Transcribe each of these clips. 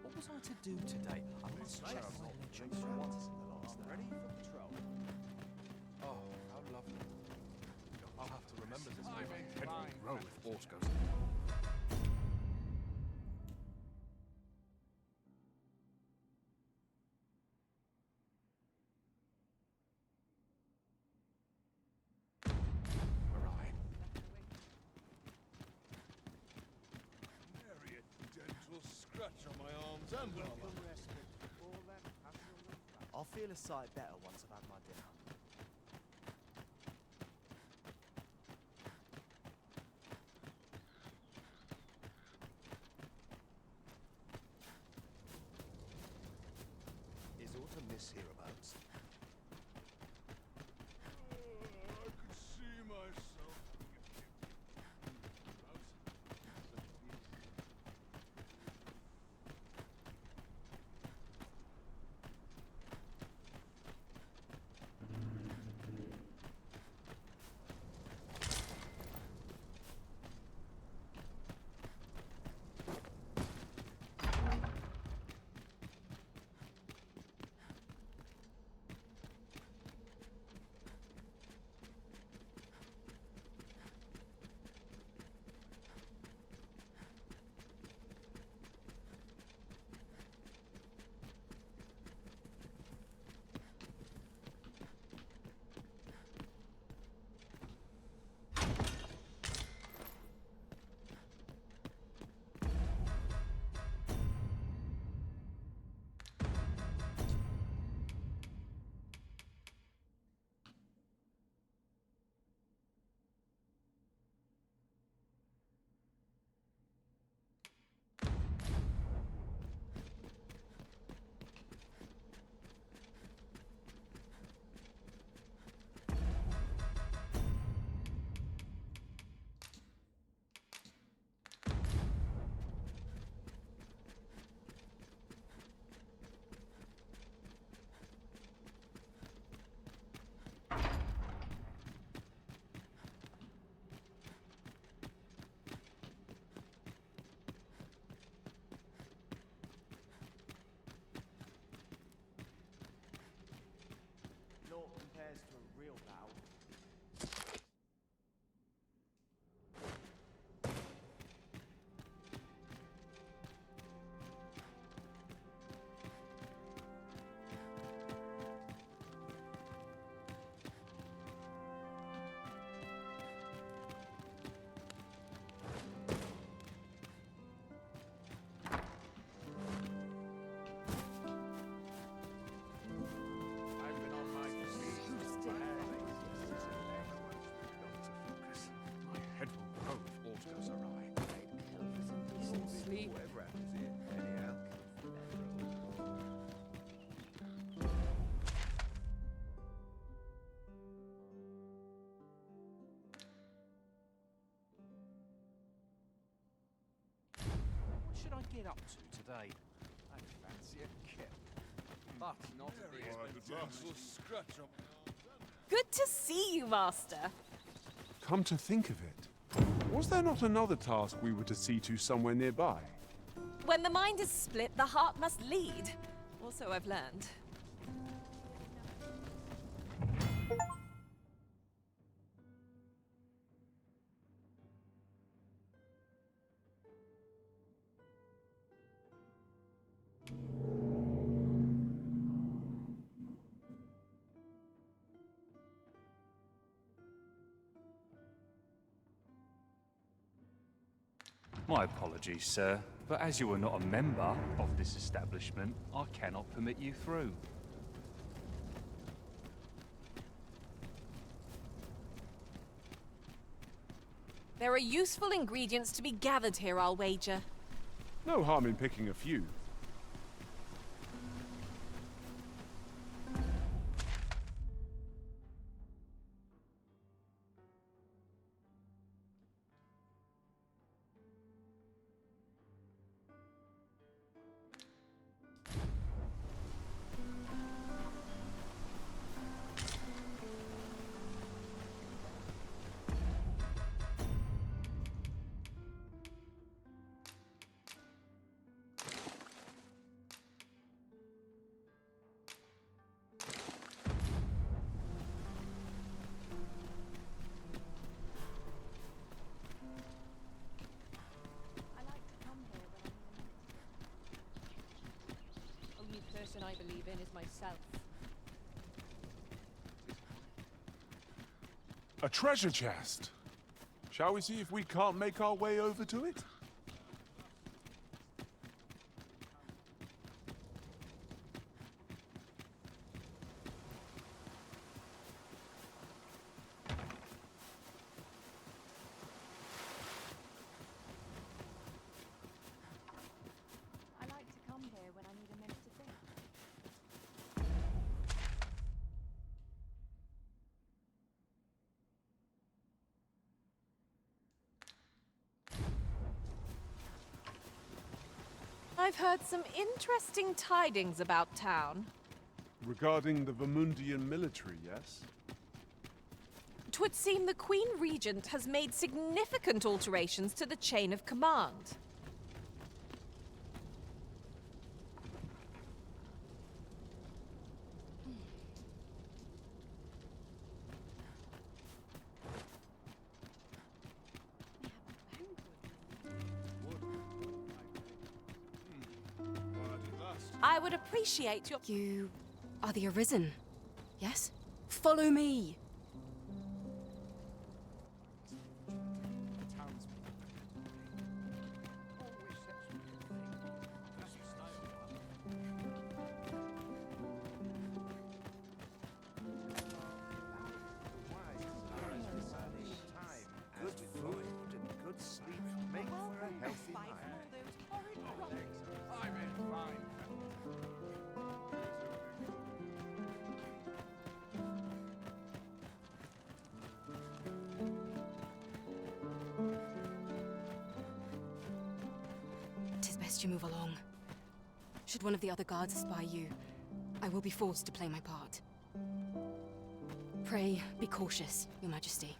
What was I to do today? I must check my ledger. Ready for patrol. Oh, how lovely. I'll have to remember this. I may Head will find grow that if aught goes. Awry. Nary a gentle scratch on my arms and armor. I'll feel a sight better once I've had my dinner. Is aught amiss hereabouts? I could see myself. Naught compares to a real battle. I've been on my feet. My head will grow if aught goes awry. Sleep. Whatever happens here, anyhow. What should I get up to today? I fancy a kill. But not at the expense of a gentle scratch on my arms and Good to see you, Master. Come to think of it, was there not another task we were to see to somewhere nearby? When the mind is split, the heart must lead. Also, I've learned. My apologies, sir, but as you are not a member of this establishment, I cannot permit you through. There are useful ingredients to be gathered here, I'll wager. No harm in picking a few. as myself. A treasure chest. Shall we see if we can't make our way over to it? I like to come here when I need a minute to think. I've heard some interesting tidings about town. Regarding the Vermundian military, yes? 'Twould seem the Queen Regent has made significant alterations to the chain of command. I would appreciate your... You are the Arisen, yes? Follow me! Good food and good sleep make for a healthy mind. I'm in fine. Tis best you move along. Should one of the other guards spy you, I will be forced to play my part. Pray, be cautious, Your Majesty.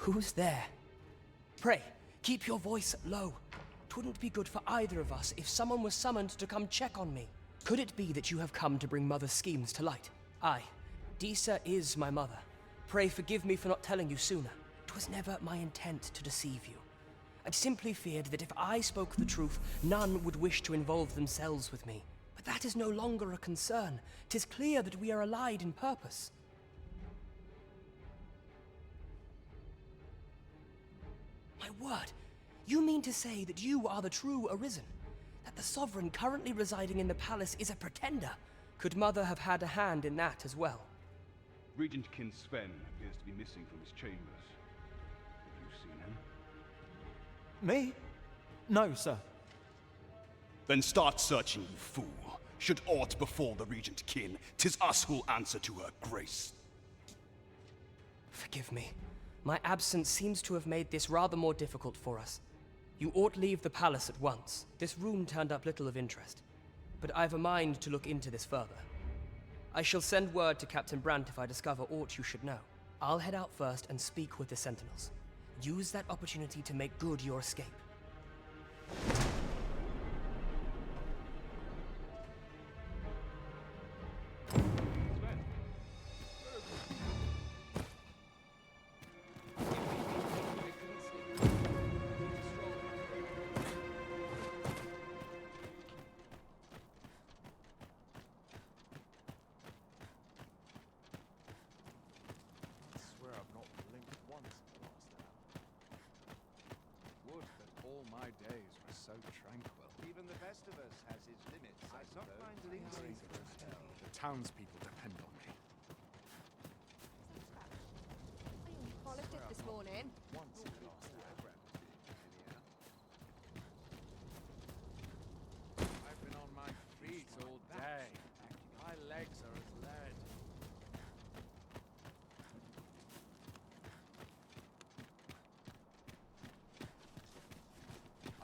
Who's there? Pray, keep your voice low. 'Twouldn't be good for either of us if someone was summoned to come check on me. Could it be that you have come to bring Mother's schemes to light? Aye, Disa is my mother. Pray forgive me for not telling you sooner. 'Twas never my intent to deceive you. I simply feared that if I spoke the truth, none would wish to involve themselves with me. But that is no longer a concern. 'Tis clear that we are allied in purpose. My word, you mean to say that you are the true Arisen? That the Sovereign currently residing in the palace is a pretender? Could Mother have had a hand in that as well? Regent Kin Sven appears to be missing from his chambers. Have you seen him? Me? No, sir. Then start searching, you fool. Should aught befall the Regent Kin, 'tis us who'll answer to her grace. Forgive me. My absence seems to have made this rather more difficult for us. You ought leave the palace at once. This room turned up little of interest. But I've a mind to look into this further. I shall send word to Captain Brandt if I discover aught you should know. I'll head out first and speak with the Sentinels. Use that opportunity to make good your escape. Would that all my days were so tranquil. Even the best of us has his limits. I don't find lingering for a spell. The townspeople depend on me. I lifted this morning. I've been on my feet all day. My legs are as lead.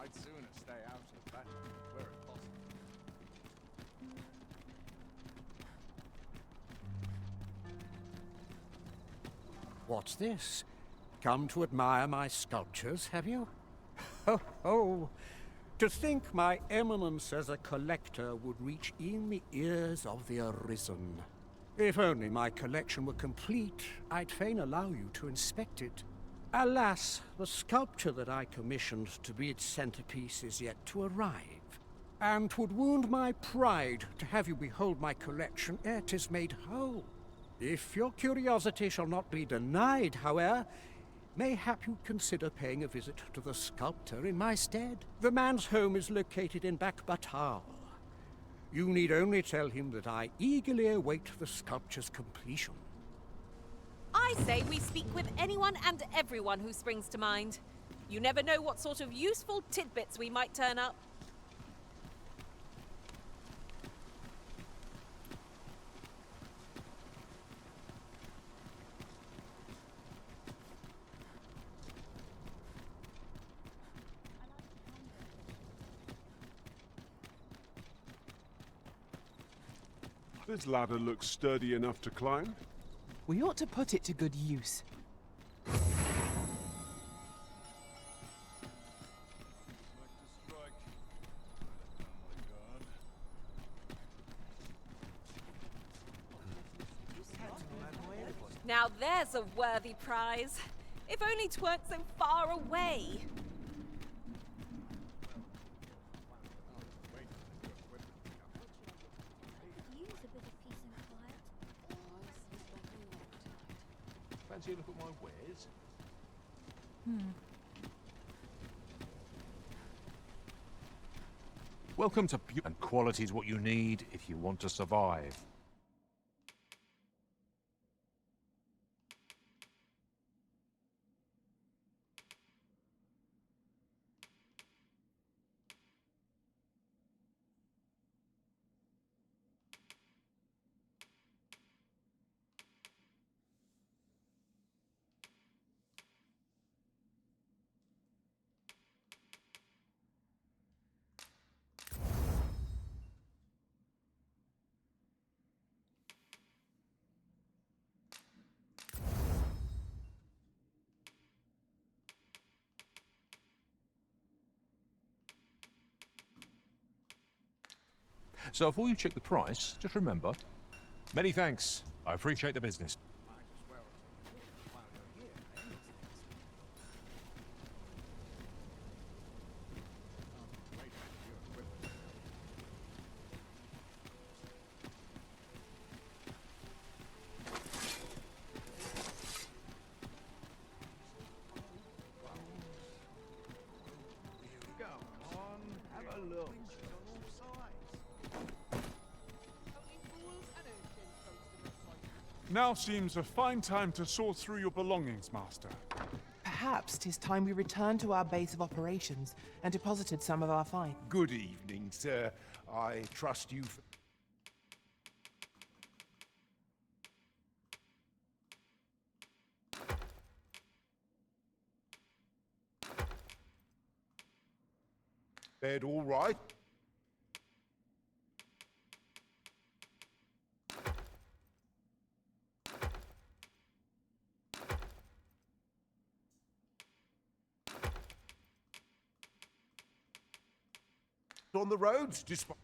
I'd sooner stay out of battle, were it possible. What's this? Come to admire my sculptures, have you? Ho ho! To think my eminence as a collector would reach in the ears of the Arisen. If only my collection were complete, I'd fain allow you to inspect it. Alas, the sculpture that I commissioned to be its centerpiece is yet to arrive, and 'twould wound my pride to have you behold my collection ere 'tis made whole. If your curiosity shall not be denied, however, mayhap you'd consider paying a visit to the sculptor in my stead. The man's home is located in Bakbatal. You need only tell him that I eagerly await the sculpture's completion. I say we speak with anyone and everyone who springs to mind. You never know what sort of useful tidbits we might turn up. This ladder looks sturdy enough to climb. We ought to put it to good use. Now there's a worthy prize. If only 'tweren't so far away. Fancy a look at my wares? Welcome to and quality is what you need if you want to survive. So before you check the price, just remember, many thanks. I appreciate the business. Now seems a fine time to sort through your belongings, Master. Perhaps 'tis time we returned to our base of operations and deposited some of our find. Good evening, sir. I trust you've... Bed all right? On the roads, despite...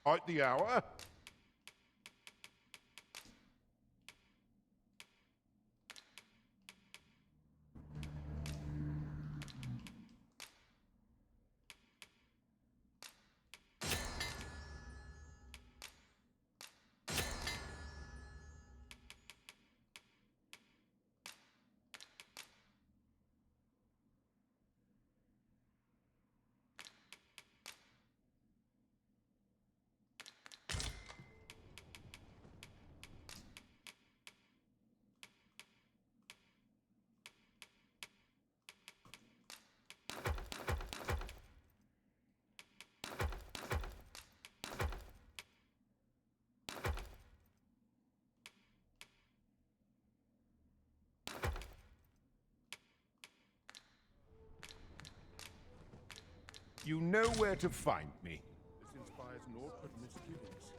At the hour. You know where to find me. This inspires naught but misgivings.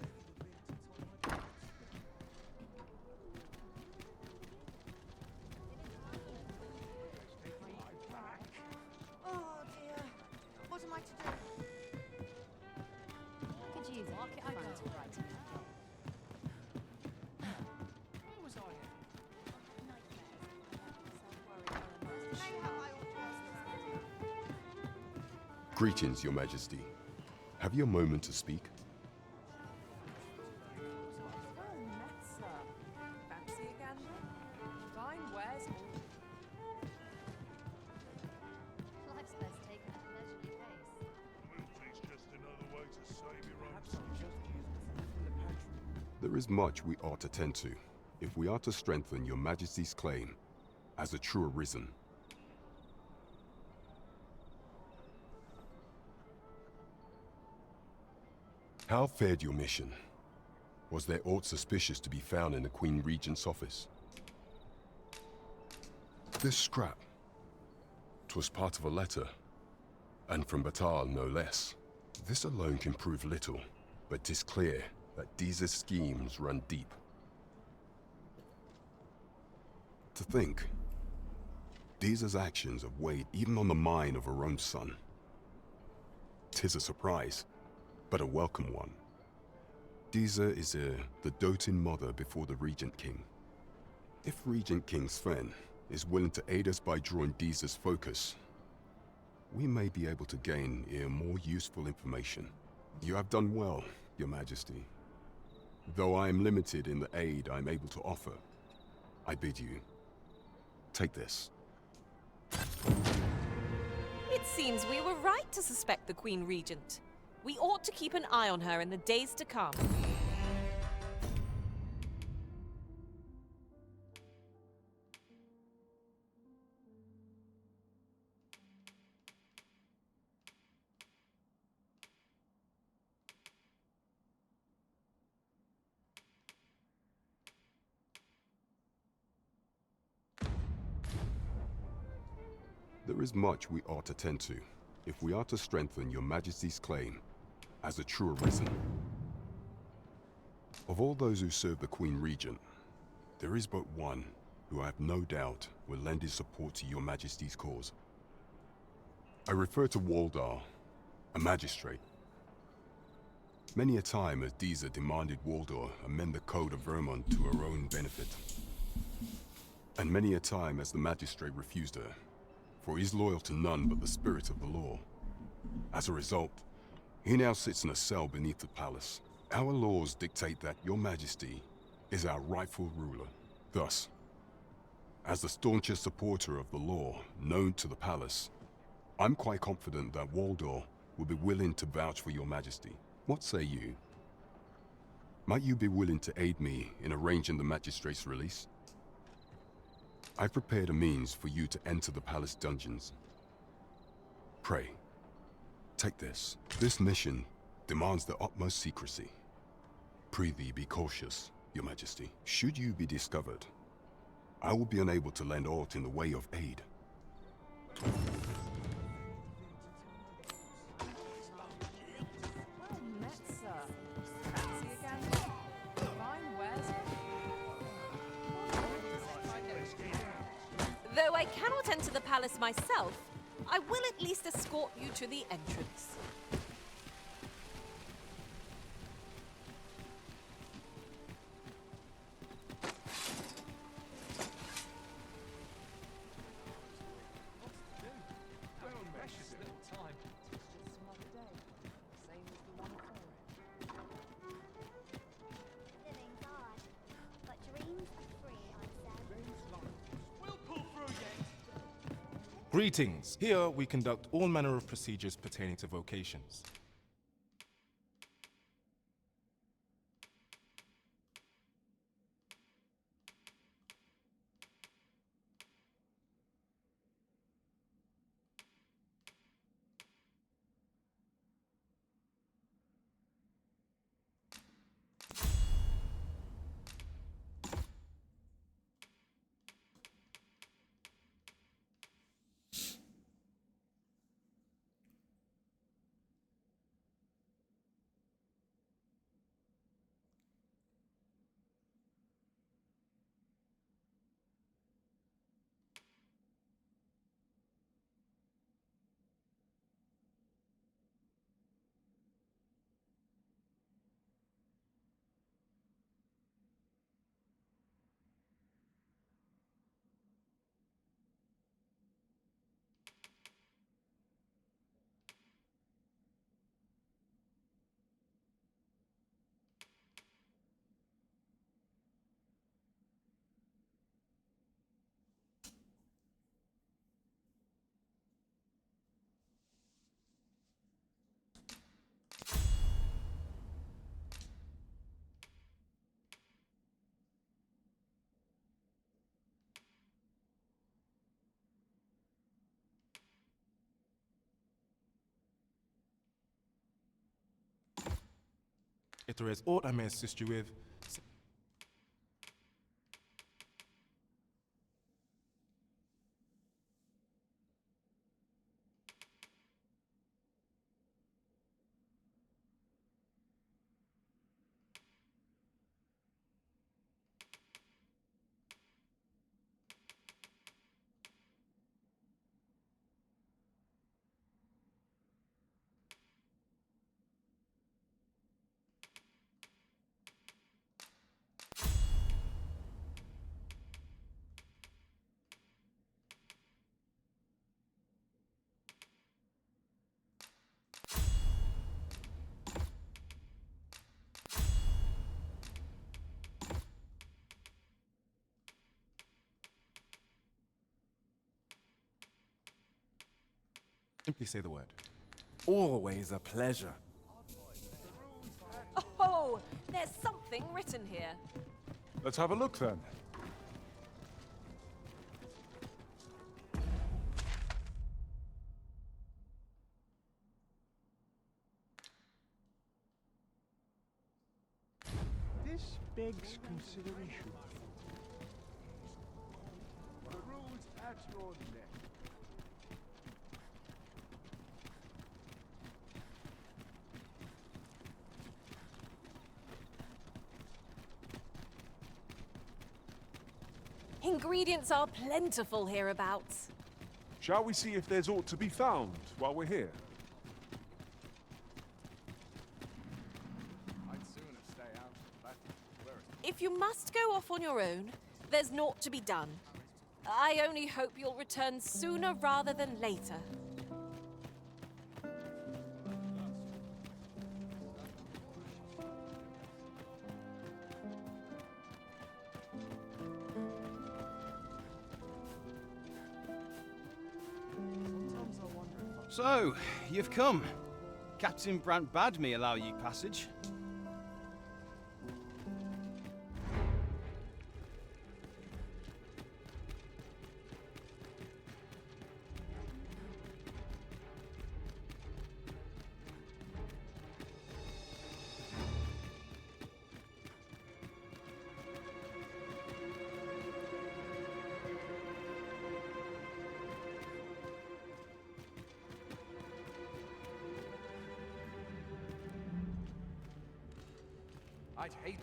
Oh dear. What am I to do? Could use market fun to writing Where was I? Greetings, Your Majesty. Have you a moment to speak? Fancy a gander? Fine wares Life's best taken at a leisurely pace. There is much we ought to tend to, if we are to strengthen Your Majesty's claim as a true Arisen. How fared your mission? Was there aught suspicious to be found in the Queen Regent's office? This scrap. 'Twas part of a letter, and from Batal no less. This alone can prove little, but 'tis clear that Deeza's schemes run deep. To think, Deeza's actions have weighed even on the mind of her own son. 'Tis a surprise, but a welcome one. Deeza is the doting mother before the Regent King. If Regent King Sven is willing to aid us by drawing Deeza's focus, we may be able to gain more useful information. You have done well, Your Majesty. Though I am limited in the aid I'm able to offer, I bid you, take this. It seems we were right to suspect the Queen Regent. We ought to keep an eye on her in the days to come. There is much we ought to tend to, if we are to strengthen your Majesty's claim as a true arisen. Of all those who serve the Queen Regent, there is but one who I have no doubt will lend his support to your Majesty's cause. I refer to Waldar, a magistrate. Many a time has Disa demanded Waldar amend the Code of Vermont to her own benefit. And many a time has the magistrate refused her, for he is loyal to none but the spirit of the law. As a result, he now sits in a cell beneath the palace. Our laws dictate that your Majesty is our rightful ruler. Thus, as the staunchest supporter of the law known to the palace, I'm quite confident that Waldor will be willing to vouch for your Majesty. What say you? Might you be willing to aid me in arranging the magistrate's release? I prepared a means for you to enter the palace dungeons. Pray, take this. This mission demands the utmost secrecy. Prithee be cautious, your Majesty. Should you be discovered, I will be unable to lend aught in the way of aid. Though I cannot enter the palace myself, I will at least escort you to the entrance. Greetings. Here we conduct all manner of procedures pertaining to vocations. If there is aught I may assist you with, simply say the word. always a pleasure. Oh, there's something written here. Let's have a look then. This begs consideration. The rules at your neck. ingredients are plentiful hereabouts. Shall we see if there's aught to be found while we're here? I'd sooner stay out of that. If you must go off on your own, there's naught to be done. I only hope you'll return sooner rather than later. So, you've come. Captain Brant bade me allow you passage. I'd hate.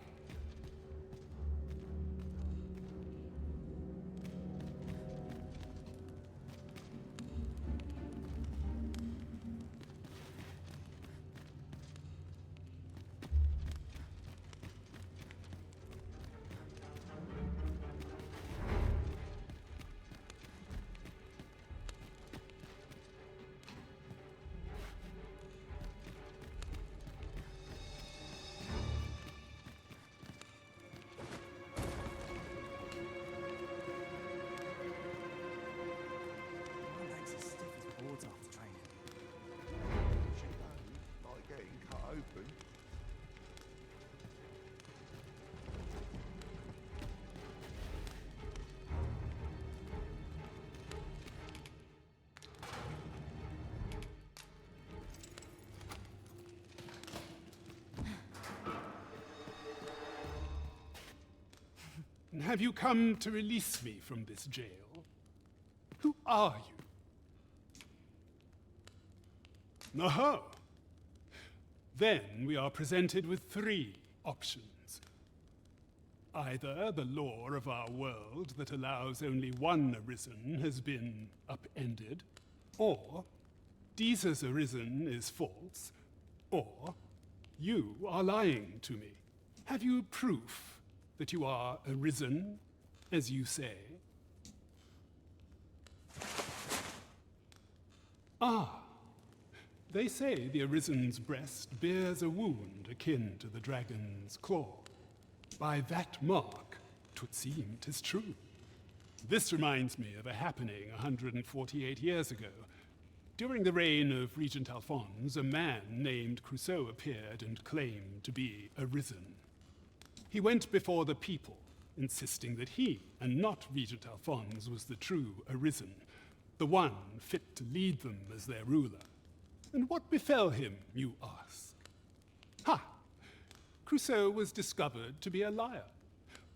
My legs are stiff as boards after training. Like getting cut open. Have you come to release me from this jail? Who are you? Aha! Then we are presented with three options. Either the law of our world that allows only one arisen has been upended, or Jesus arisen is false, or you are lying to me. Have you proof that you are arisen, as you say? Ah, they say the arisen's breast bears a wound akin to the dragon's claw. By that mark, 'twould seem 'tis true. This reminds me of a happening 148 years ago. During the reign of Regent Alphonse, a man named Crusoe appeared and claimed to be arisen. He went before the people, insisting that he, and not Regent Alphonse, was the true arisen, the one fit to lead them as their ruler. And what befell him, you ask? Ha! Crusoe was discovered to be a liar,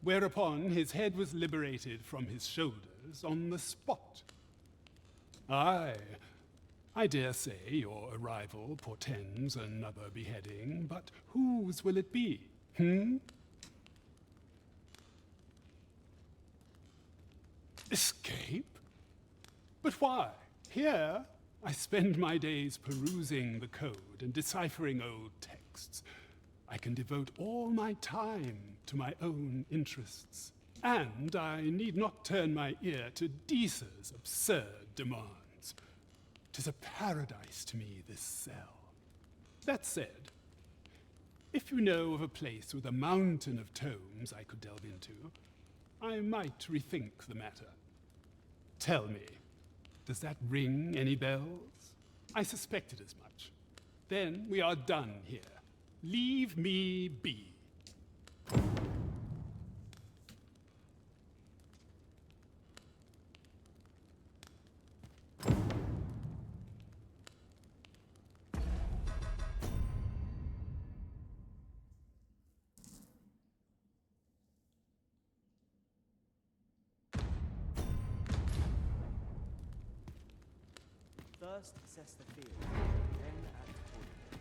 whereupon his head was liberated from his shoulders on the spot. Aye, I dare say your arrival portends another beheading, but whose will it be, Escape? But why? Here, I spend my days perusing the code and deciphering old texts. I can devote all my time to my own interests, and I need not turn my ear to Deesa's absurd demands. 'Tis a paradise to me, this cell. That said, if you know of a place with a mountain of tomes I could delve into, I might rethink the matter. Tell me, does that ring any bells? I suspected as much. Then we are done here. Leave me be. First, assess the field, then act accordingly.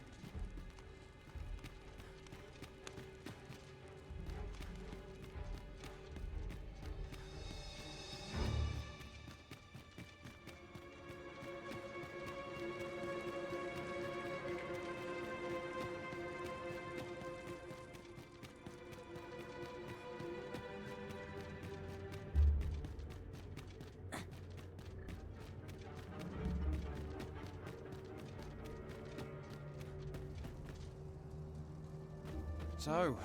So,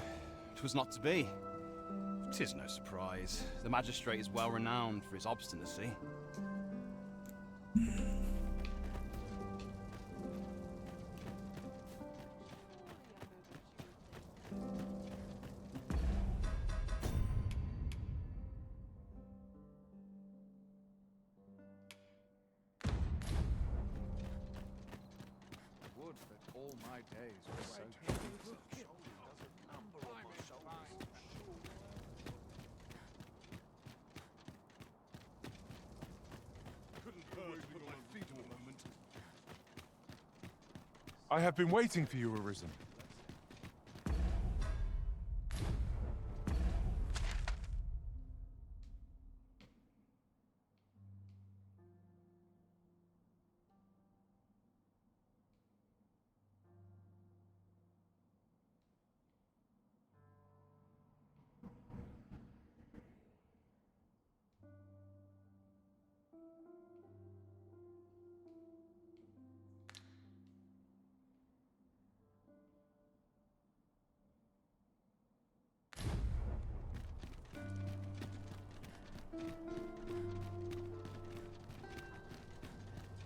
'twas not to be. 'Tis no surprise. The magistrate is well renowned for his obstinacy. Would that all my days were so short. Couldn't hurt to put my feet in a moment. I have been waiting for you, Arisen.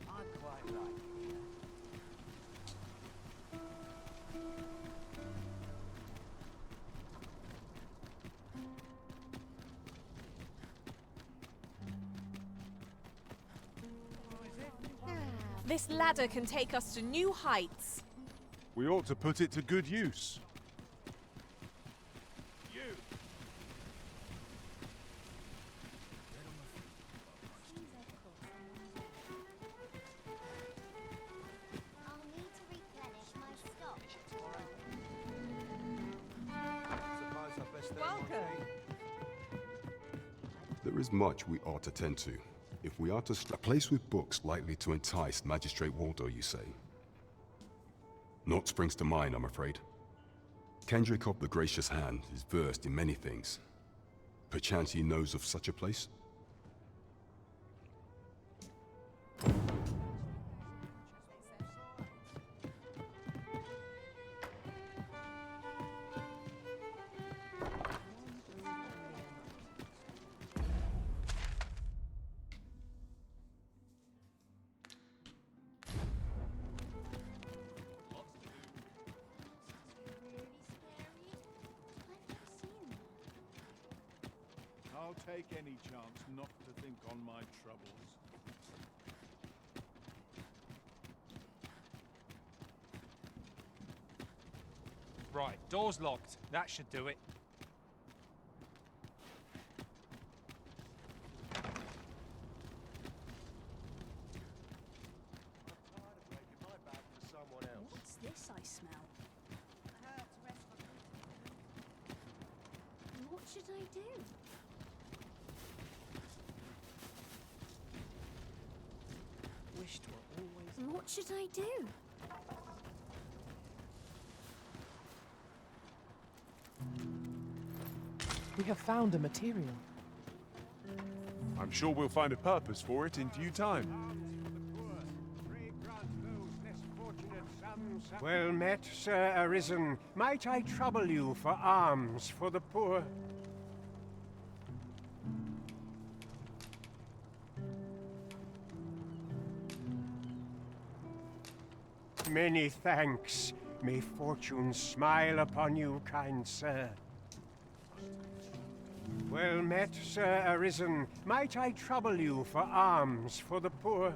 I'd quite like it. This ladder can take us to new heights. We ought to put it to good use. I'll need to replenish my stock. Welcome. There is much we ought to tend to. If we are to a place with books likely to entice Magistrate Waldo, you say? Naught springs to mind, I'm afraid. Kendrick of the Gracious Hand is versed in many things. Perchance he knows of such a place? I'll take any chance not to think on my troubles. Right, door's locked. That should do it. What's this I smell? What should I do? Wished were always. What should I do? We have found a material. I'm sure we'll find a purpose for it in due time. Well met, Sir Arisen. Might I trouble you for alms for the poor? Many thanks. May fortune smile upon you, kind sir. Well met, Sir Arisen. Might I trouble you for alms for the poor?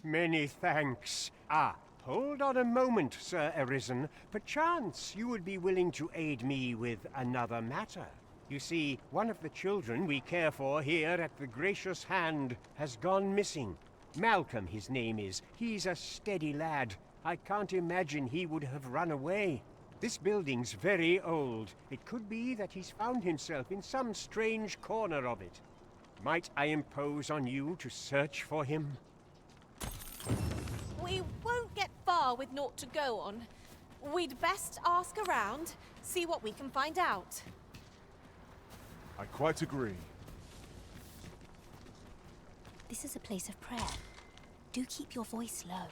Many thanks. Ah, hold on a moment, Sir Arisen. Perchance you would be willing to aid me with another matter. You see, one of the children we care for here at the Gracious Hand has gone missing. Malcolm, his name is. He's a steady lad. I can't imagine he would have run away. This building's very old. It could be that he's found himself in some strange corner of it. Might I impose on you to search for him? We won't get far with naught to go on. We'd best ask around, see what we can find out. I quite agree. This is a place of prayer. Do keep your voice low.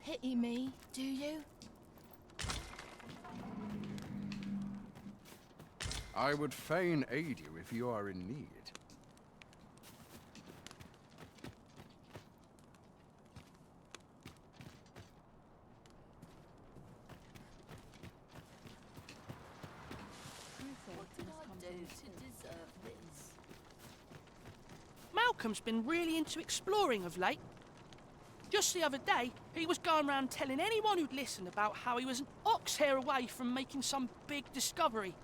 Pity me, do you? I would fain aid you if you are in need. What did I do to deserve this? Malcolm's been really into exploring of late. Just the other day, he was going around telling anyone who'd listen about how he was an ox hair away from making some big discovery.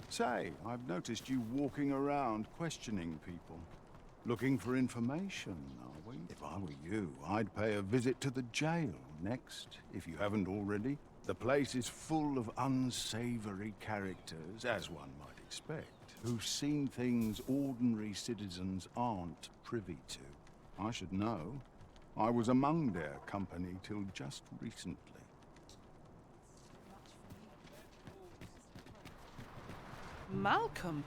Say, I've noticed you walking around questioning people. Looking for information, are we? If I were you, I'd pay a visit to the jail next, if you haven't already. The place is full of unsavory characters, as one might expect, who've seen things ordinary citizens aren't privy to. I should know. I was among their company till just recently. Malcolm?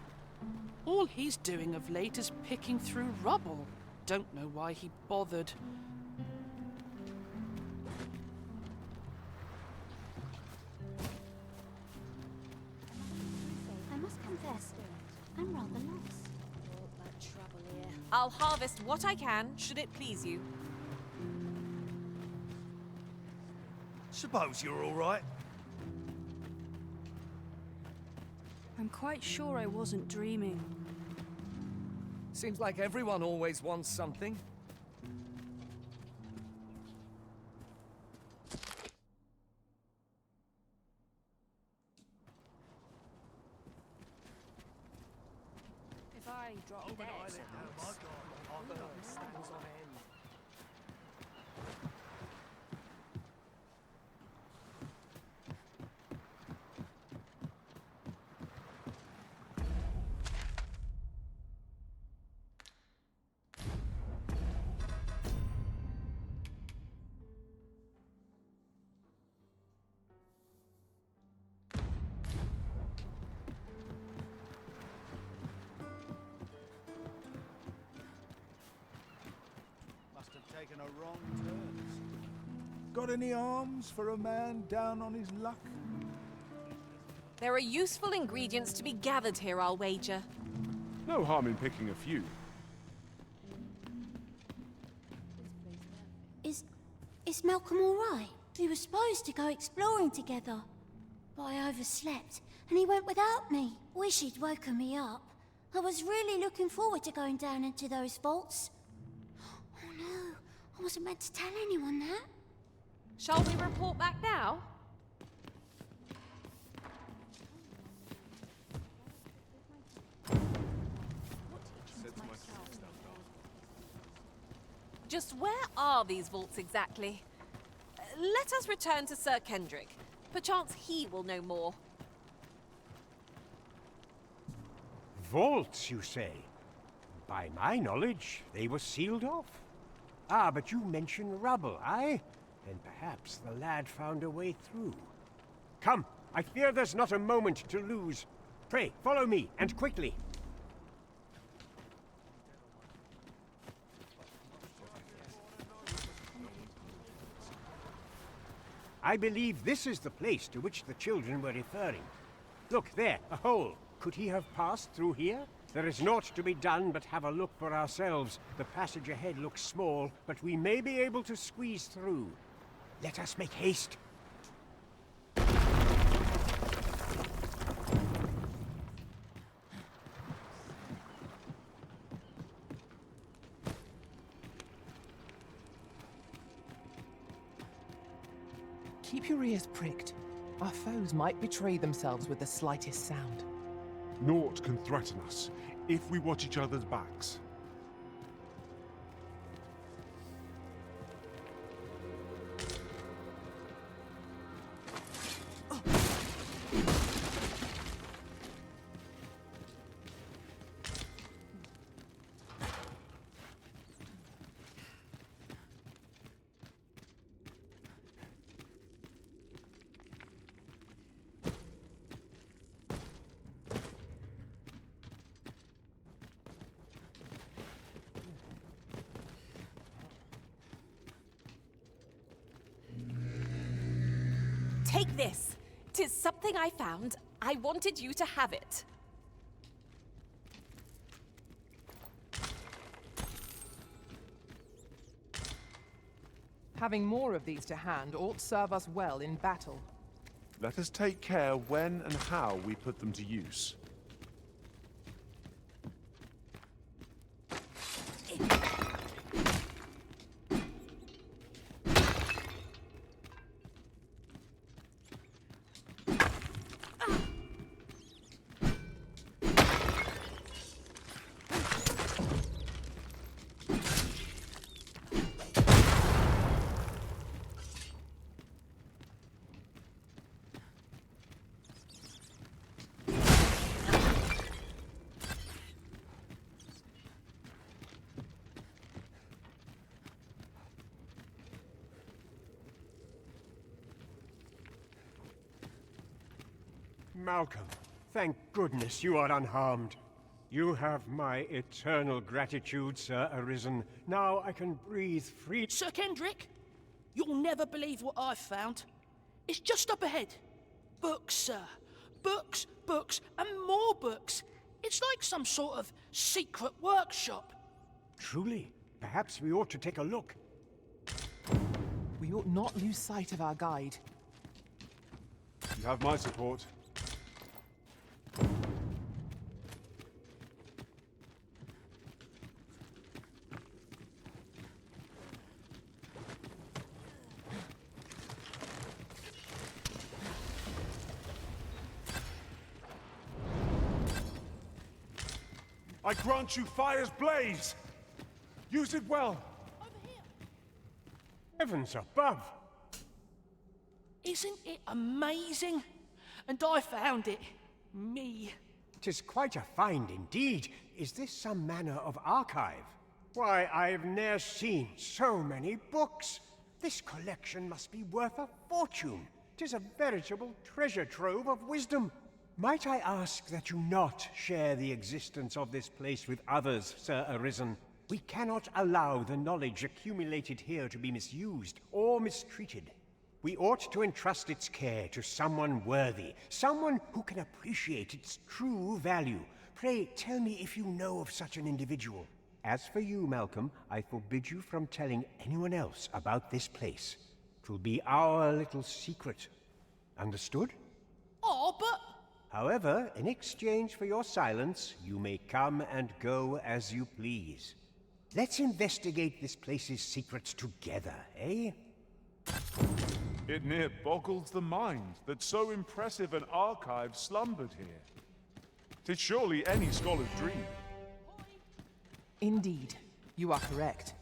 All he's doing of late is picking through rubble. Don't know why he bothered. I must confess, I'm rather lost. All that trouble here. I'll harvest what I can, should it please you. Suppose you're all right. I'm quite sure I wasn't dreaming. Seems like everyone always wants something. If I drop dead, stands on end. Must have taken a wrong turn. Got any alms for a man down on his luck? There are useful ingredients to be gathered here, I'll wager. No harm in picking a few. Is Malcolm all right? We were supposed to go exploring together, but I overslept, and he went without me. Wish he'd woken me up. I was really looking forward to going down into those vaults. Oh no, I wasn't meant to tell anyone that. Shall we report back now? Just where are these vaults exactly? Let us return to Sir Kendrick. Perchance he will know more. Vaults, you say? By my knowledge, they were sealed off. Ah, but you mention rubble, aye? Then perhaps the lad found a way through. Come, I fear there's not a moment to lose. Pray, follow me, and quickly. I believe this is the place to which the children were referring. Look, there, a hole. Could he have passed through here? There is naught to be done but have a look for ourselves. The passage ahead looks small, but we may be able to squeeze through. Let us make haste. Keep your ears pricked. Our foes might betray themselves with the slightest sound. Naught can threaten us if we watch each other's backs. Take this. 'Tis something I found. I wanted you to have it. Having more of these to hand ought serve us well in battle. Let us take care when and how we put them to use. Malcolm, thank goodness you are unharmed. You have my eternal gratitude, Sir Arisen. Now I can breathe free. Sir Kendrick, you'll never believe what I've found. It's just up ahead. Books, sir. Books, books, and more books. It's like some sort of secret workshop. Truly, perhaps we ought to take a look. We ought not lose sight of our guide. You have my support. I grant you fire's blaze! Use it well! Heavens above! Isn't it amazing? And I found it. Me. 'Tis quite a find indeed. Is this some manner of archive? Why, I've ne'er seen so many books. This collection must be worth a fortune. 'Tis a veritable treasure trove of wisdom. Might I ask that you not share the existence of this place with others, Sir Arisen? We cannot allow the knowledge accumulated here to be misused or mistreated. We ought to entrust its care to someone worthy, someone who can appreciate its true value. Pray tell me if you know of such an individual. As for you, Malcolm, I forbid you from telling anyone else about this place. 'Twill be our little secret. Understood? Oh, but... However, in exchange for your silence, you may come and go as you please. Let's investigate this place's secrets together, eh? It near boggles the mind that so impressive an archive slumbered here. 'Tis surely any scholar's dream. Indeed, you are correct.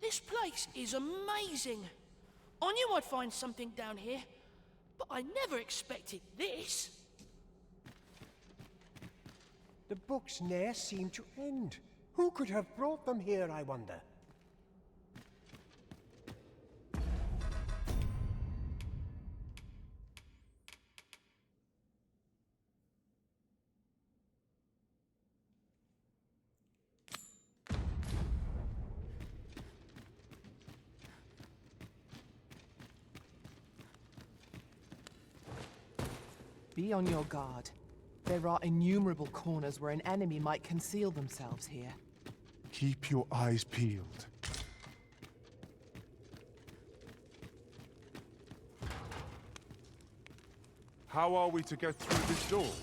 This place is amazing. I knew I'd find something down here, but I never expected this. The books ne'er seem to end. Who could have brought them here, I wonder? Be on your guard. There are innumerable corners where an enemy might conceal themselves here. Keep your eyes peeled. How are we to get through this door?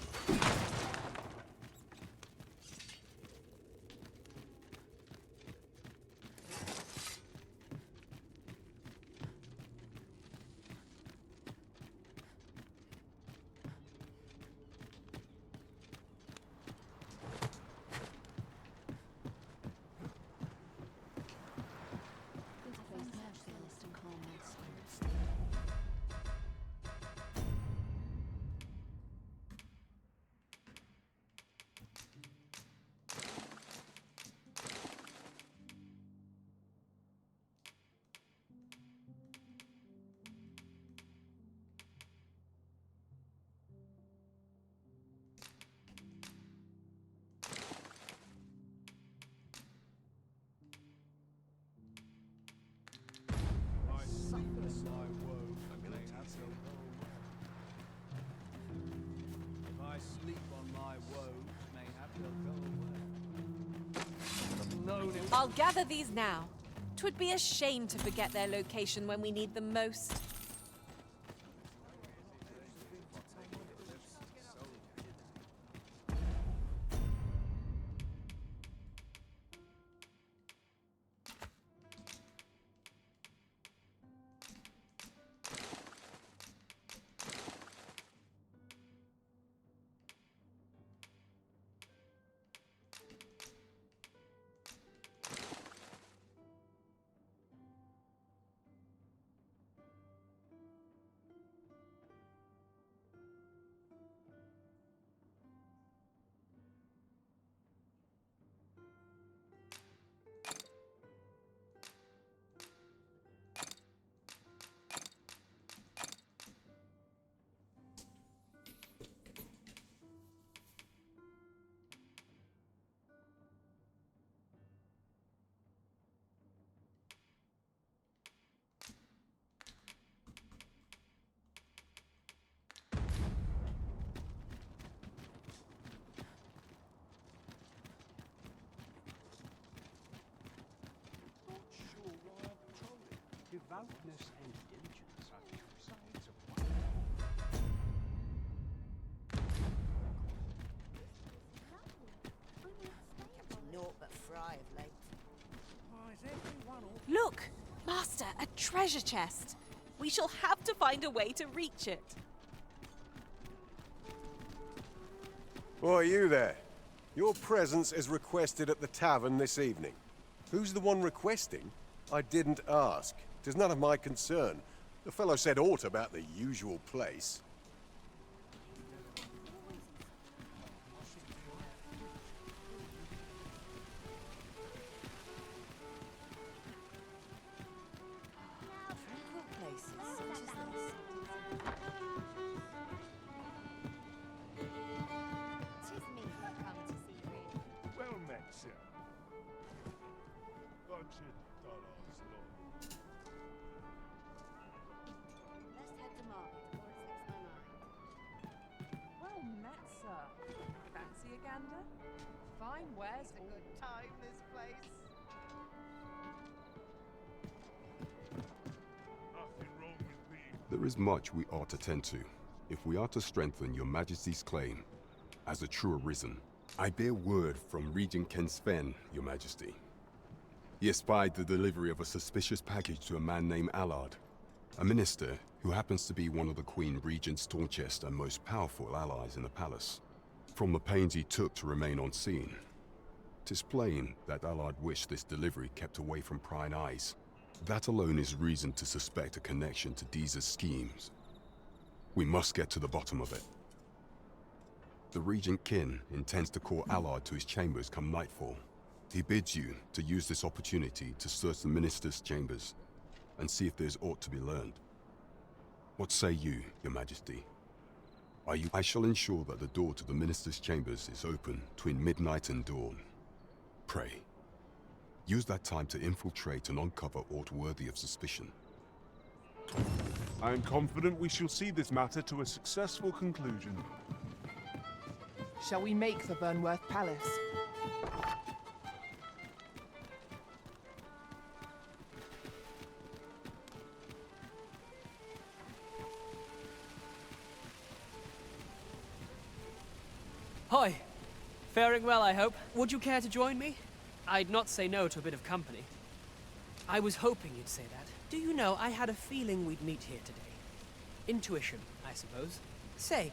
I'll gather these now. 'Twould be a shame to forget their location when we need them most. Devoutness and diligence are two sides of Naught but fry of late. Look! Master, a treasure chest! We shall have to find a way to reach it. Why, you there? Your presence is requested at the tavern this evening. Who's the one requesting? I didn't ask. 'Tis none of my concern. The fellow said aught about the usual place. Well met, sir. $100 long. Let's head to market before it slips my mind. Well met, sir. Fancy a gander? Fine wares. It's a good time, this place. Nothing wrong with being... There is much we ought to tend to, if we are to strengthen your majesty's claim as a true arisen. I bear word from Regent Ken Sven, your majesty. He espied the delivery of a suspicious package to a man named Allard, a minister who happens to be one of the Queen Regent's staunchest and most powerful allies in the palace. From the pains he took to remain on scene, 'tis plain that Allard wished this delivery kept away from prying eyes. That alone is reason to suspect a connection to Deeza's schemes. We must get to the bottom of it. The Regent Kin intends to call Allard to his chambers come nightfall. He bids you to use this opportunity to search the minister's chambers and see if there's aught to be learned. What say you, your majesty? I shall ensure that the door to the minister's chambers is open between midnight and dawn. Pray, use that time to infiltrate and uncover aught worthy of suspicion. I am confident we shall see this matter to a successful conclusion. Shall we make for Burnworth Palace? Hi. Faring well, I hope. Would you care to join me? I'd not say no to a bit of company. I was hoping you'd say that. Do you know, I had a feeling we'd meet here today. Intuition, I suppose. Say,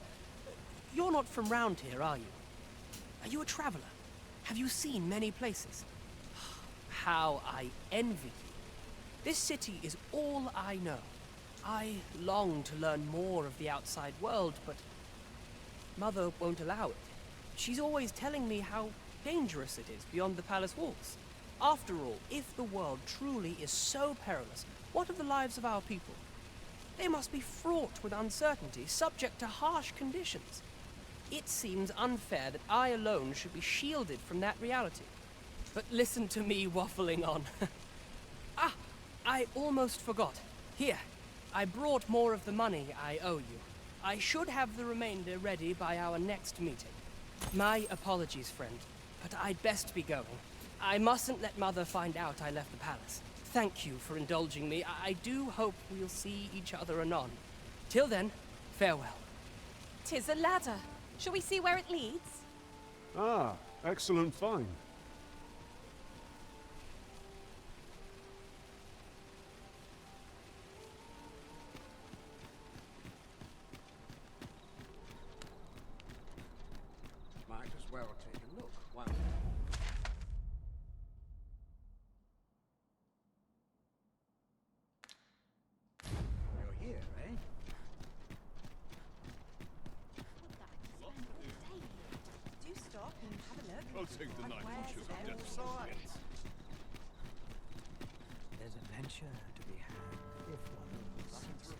you're not from round here, are you? Are you a traveler? Have you seen many places? How I envy you. This city is all I know. I long to learn more of the outside world, but Mother won't allow it. She's always telling me how dangerous it is beyond the palace walls. After all, if the world truly is so perilous, what of the lives of our people? They must be fraught with uncertainty, subject to harsh conditions. It seems unfair that I alone should be shielded from that reality. But listen to me waffling on. Ah, I almost forgot. Here, I brought more of the money I owe you. I should have the remainder ready by our next meeting. My apologies, friend, but I'd best be going. I mustn't let Mother find out I left the palace. Thank you for indulging me. I do hope we'll see each other anon. Till then, farewell. 'Tis a ladder. Shall we see where it leads? Ah, excellent find. Might as well take a look, won't we? You're here, eh? Do stop and have a look. I'll take the knife and sugar death. There's adventure to be had if one seeks it.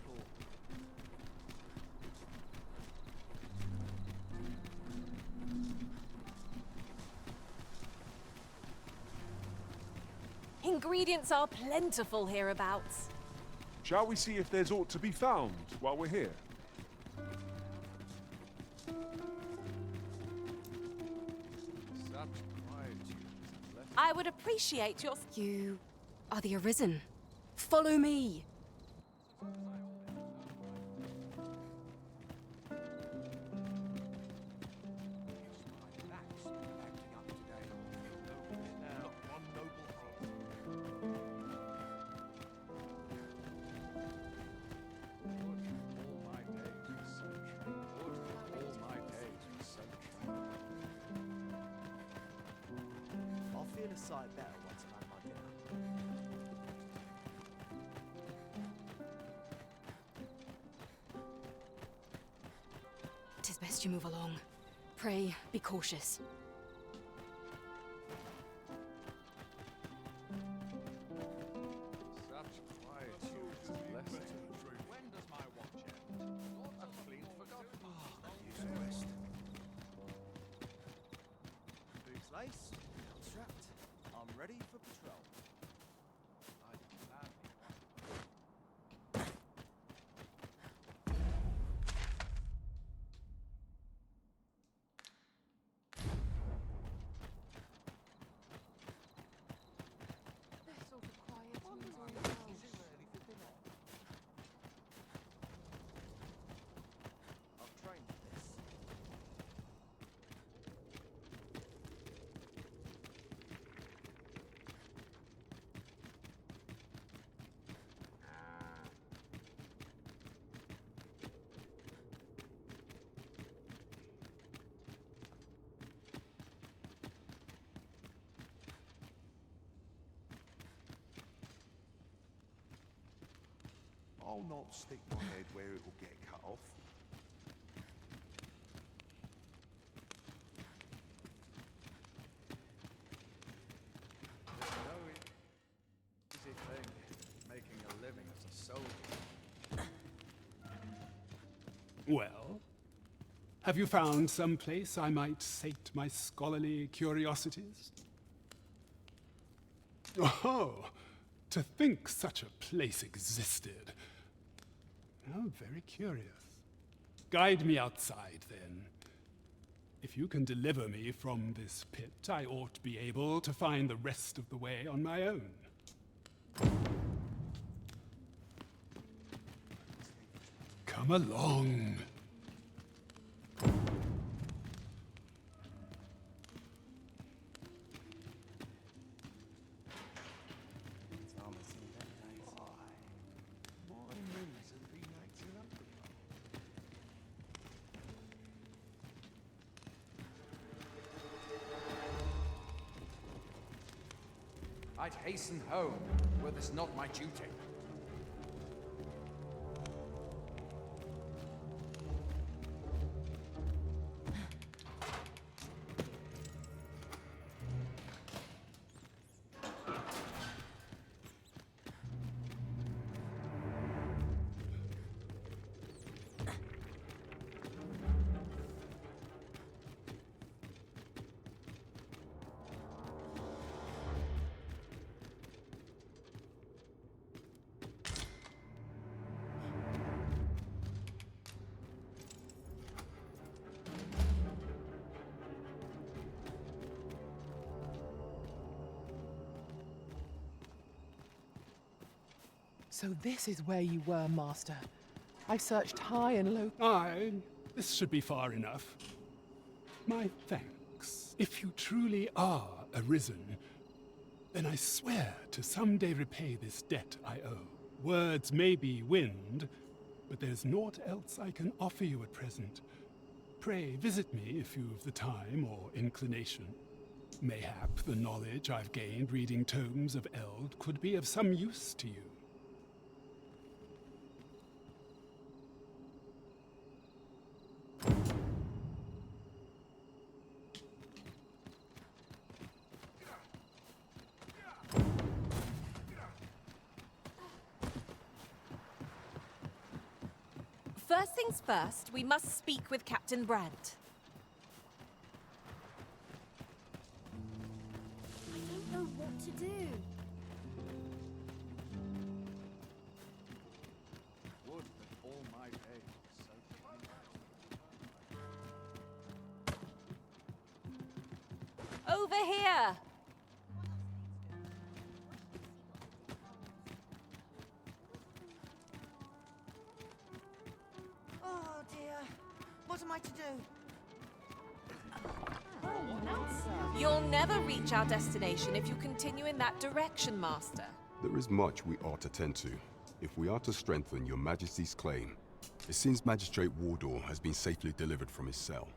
Ingredients are plentiful hereabouts. Shall we see if there's aught to be found while we're here? Such quietude. I would appreciate your... You are the Arisen. Follow me. I'll feel a sight better once I've had my dinner. Tis best you move along. Pray, be cautious. Such quietude is a blessing. When does my watch end? I've clean forgotten. Use the rest. Boots laced, belt strapped. I'm ready for patrol. This sort of quietude is all well. Is it ready for dinner? I've trained for this. I'll not stick my head where it will get cut off. There's no easy thing making a living as a soldier. Well, have you found some place I might sate my scholarly curiosities? Oh, to think such a place existed. Oh, very curious. Guide me outside, then. If you can deliver me from this pit, I ought to be able to find the rest of the way on my own. Come along. I'd hasten home, were this not my duty. So this is where you were, Master. I've searched high and low. Aye, this should be far enough. My thanks. If you truly are arisen, then I swear to someday repay this debt I owe. Words may be wind, but there's naught else I can offer you at present. Pray visit me if you've the time or inclination. Mayhap the knowledge I've gained reading tomes of Eld could be of some use to you. First things first, we must speak with Captain Brandt. I don't know what to do. Would that all my days so fine. Over here! Oh dear. What am I to do? You'll never reach our destination if you continue in that direction, Master. There is much we ought to tend to. If we are to strengthen your Majesty's claim, it seems Magistrate Wardor has been safely delivered from his cell.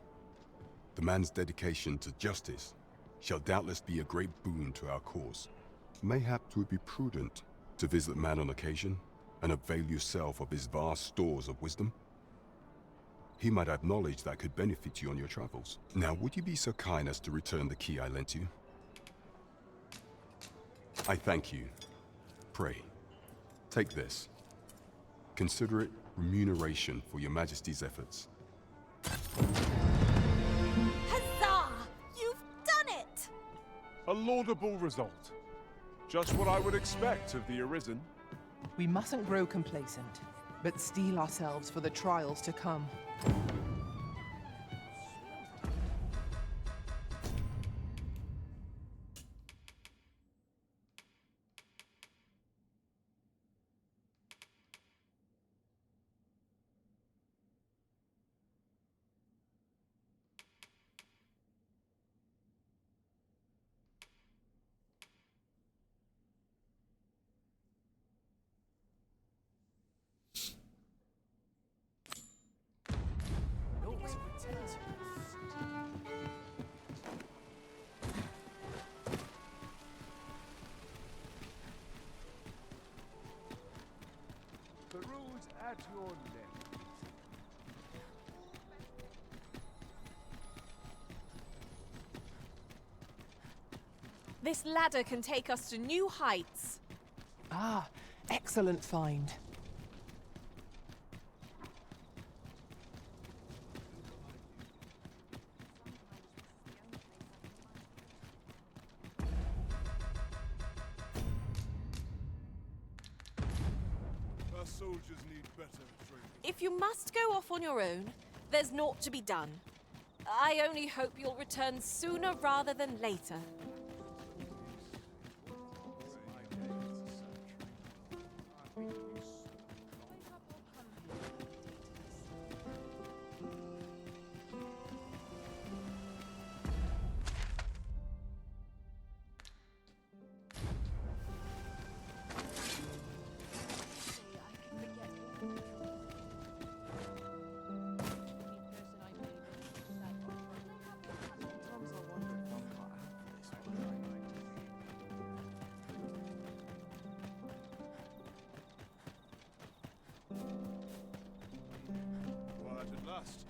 The man's dedication to justice shall doubtless be a great boon to our cause. Mayhap it would be prudent to visit the man on occasion and avail yourself of his vast stores of wisdom. He might have knowledge that could benefit you on your travels. Now, would you be so kind as to return the key I lent you? I thank you. Pray, take this. Consider it remuneration for your Majesty's efforts. Huzzah! You've done it! A laudable result. Just what I would expect of the Arisen. We mustn't grow complacent, but steel ourselves for the trials to come. Peruse at your left. This ladder can take us to new heights. Ah, excellent find. Our soldiers need better training. If you must go off on your own, there's naught to be done. I only hope you'll return sooner rather than later. Quiet at last.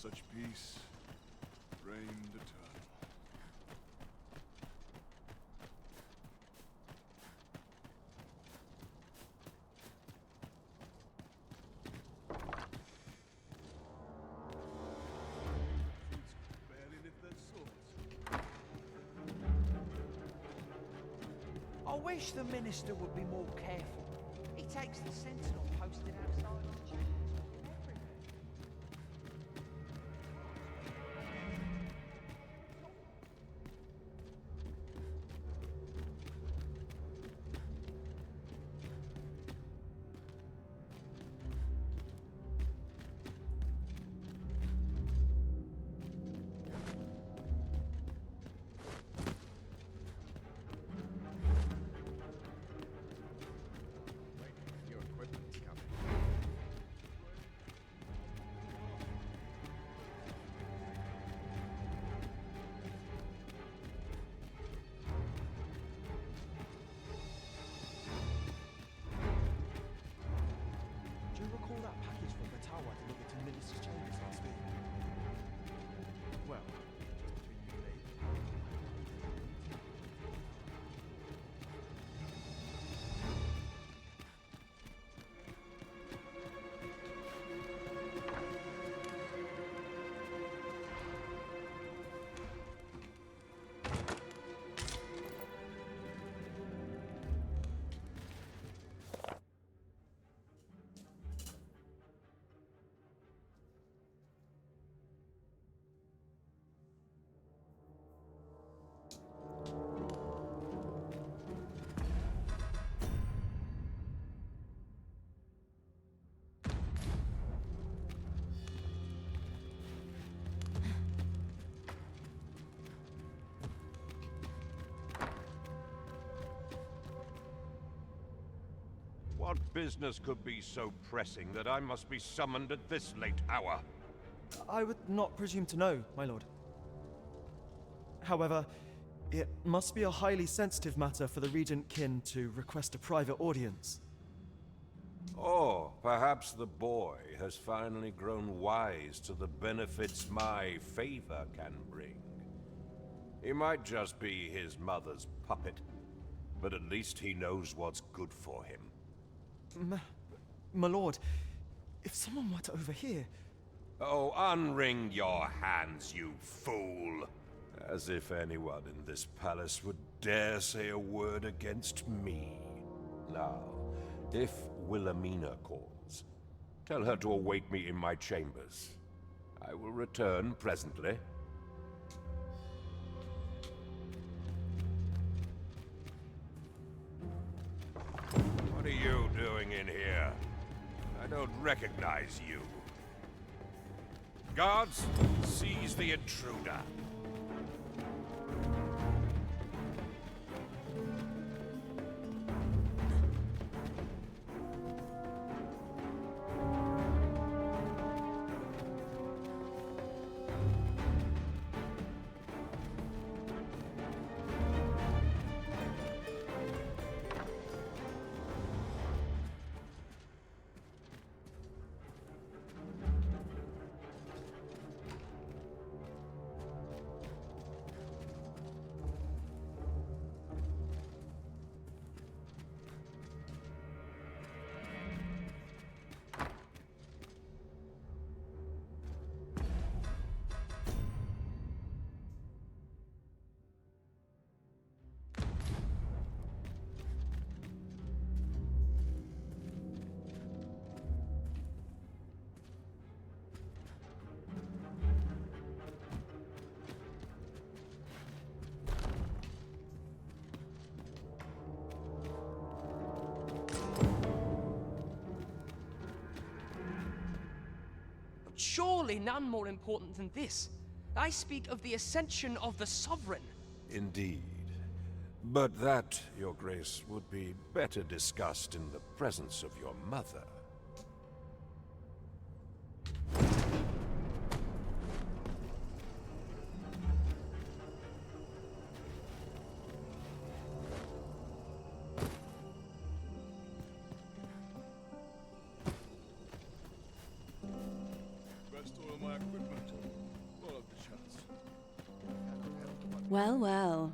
such peace reigned eternal. Barely lift their swords. I wish the minister would be more careful. He takes the sentinel posted outside on the chambers with him everywhere. Your equipment's coming. Do you recall that package from Batawa delivered to Minister's chambers last week? Well, just between you and me. What business could be so pressing that I must be summoned at this late hour? I would not presume to know, my lord. However, it must be a highly sensitive matter for the Regent Kin to request a private audience. Or perhaps the boy has finally grown wise to the benefits my favor can bring. He might just be his mother's puppet, but at least he knows what's good for him. My lord, if someone were to overhear... Oh, unwring your hands, you fool! As if anyone in this palace would dare say a word against me. Now, if Wilhelmina calls, tell her to await me in my chambers. I will return presently. What are you doing in here? I don't recognize you. Guards, seize the intruder. Surely none more important than this. I speak of the ascension of the Sovereign. Indeed. But that, Your Grace, would be better discussed in the presence of your mother. Restore my equipment. Well, well.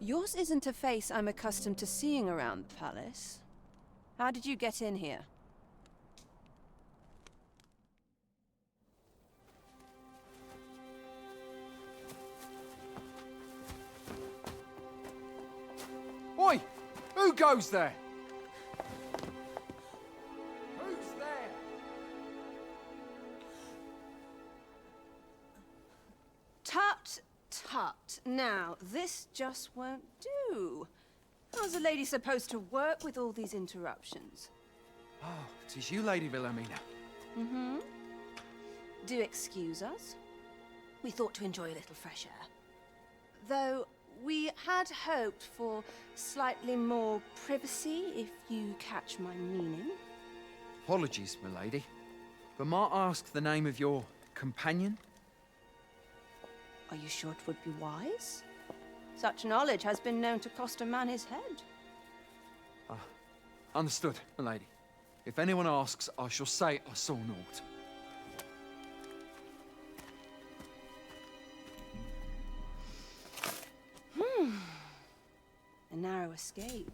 Yours isn't a face I'm accustomed to seeing around the palace. How did you get in here? Oi! Who goes there? Who's there? Tut, tut. Now, this just won't do. How's a lady supposed to work with all these interruptions? Oh, 'tis you, Lady Wilhelmina. Mm-hmm. Do excuse us. We thought to enjoy a little fresh air. Though we had hoped for slightly more privacy, if you catch my meaning. Apologies, milady. But might I ask the name of your companion? Are you sure it would be wise? Such knowledge has been known to cost a man his head. Understood, milady. If anyone asks, I shall say I saw naught. A narrow escape.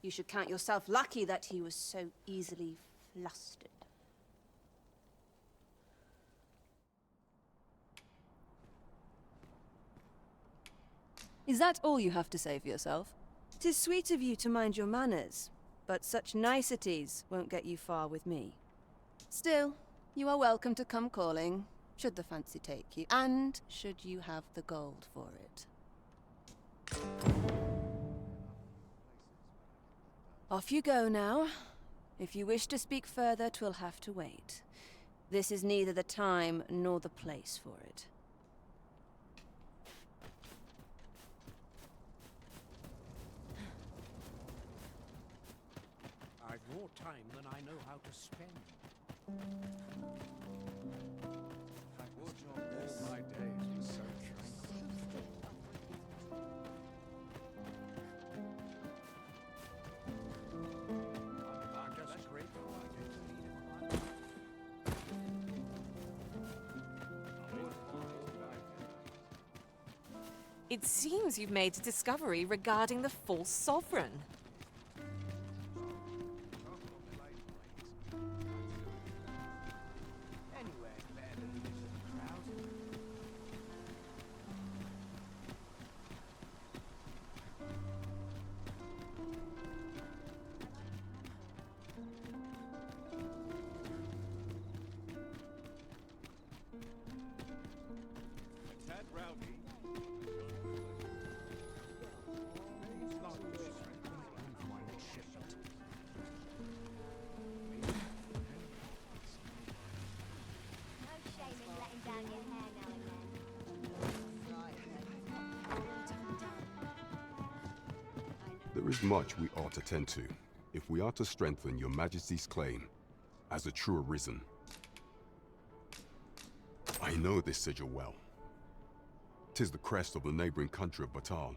You should count yourself lucky that he was so easily flustered. Is that all you have to say for yourself? 'Tis sweet of you to mind your manners, but such niceties won't get you far with me. Still, you are welcome to come calling, should the fancy take you, and should you have the gold for it. Off you go now. If you wish to speak further, 'twill have to wait. This is neither the time nor the place for it. I've more time than I know how to spend. I would all my days were so tranquil. I'm just grateful I get to lead a quiet. It seems you've made a discovery regarding the false sovereign. There is much we ought to tend to, if we are to strengthen your Majesty's claim as a true arisen. I know this sigil well. 'Tis the crest of the neighboring country of Batal,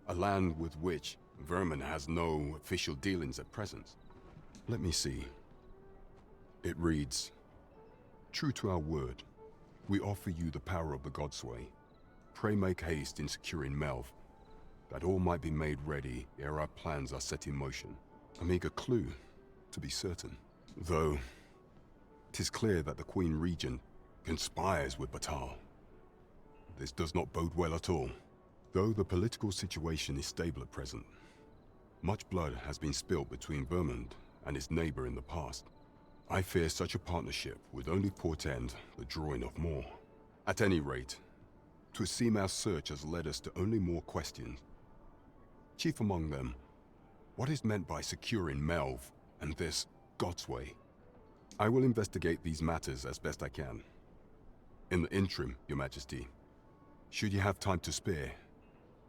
a land with which Vermin has no official dealings at present. Let me see. It reads, "True to our word, we offer you the power of the Godsway. Pray make haste in securing Melv, that all might be made ready ere our plans are set in motion." A meager clue, to be certain. Though, 'tis clear that the Queen Regent conspires with Batal. This does not bode well at all. Though the political situation is stable at present, much blood has been spilled between Vermund and its neighbor in the past. I fear such a partnership would only portend the drawing of more. At any rate, 'twould seem our search has led us to only more questions. Chief among them, what is meant by securing Melv and this Godsway? I will investigate these matters as best I can. In the interim, Your Majesty, should you have time to spare,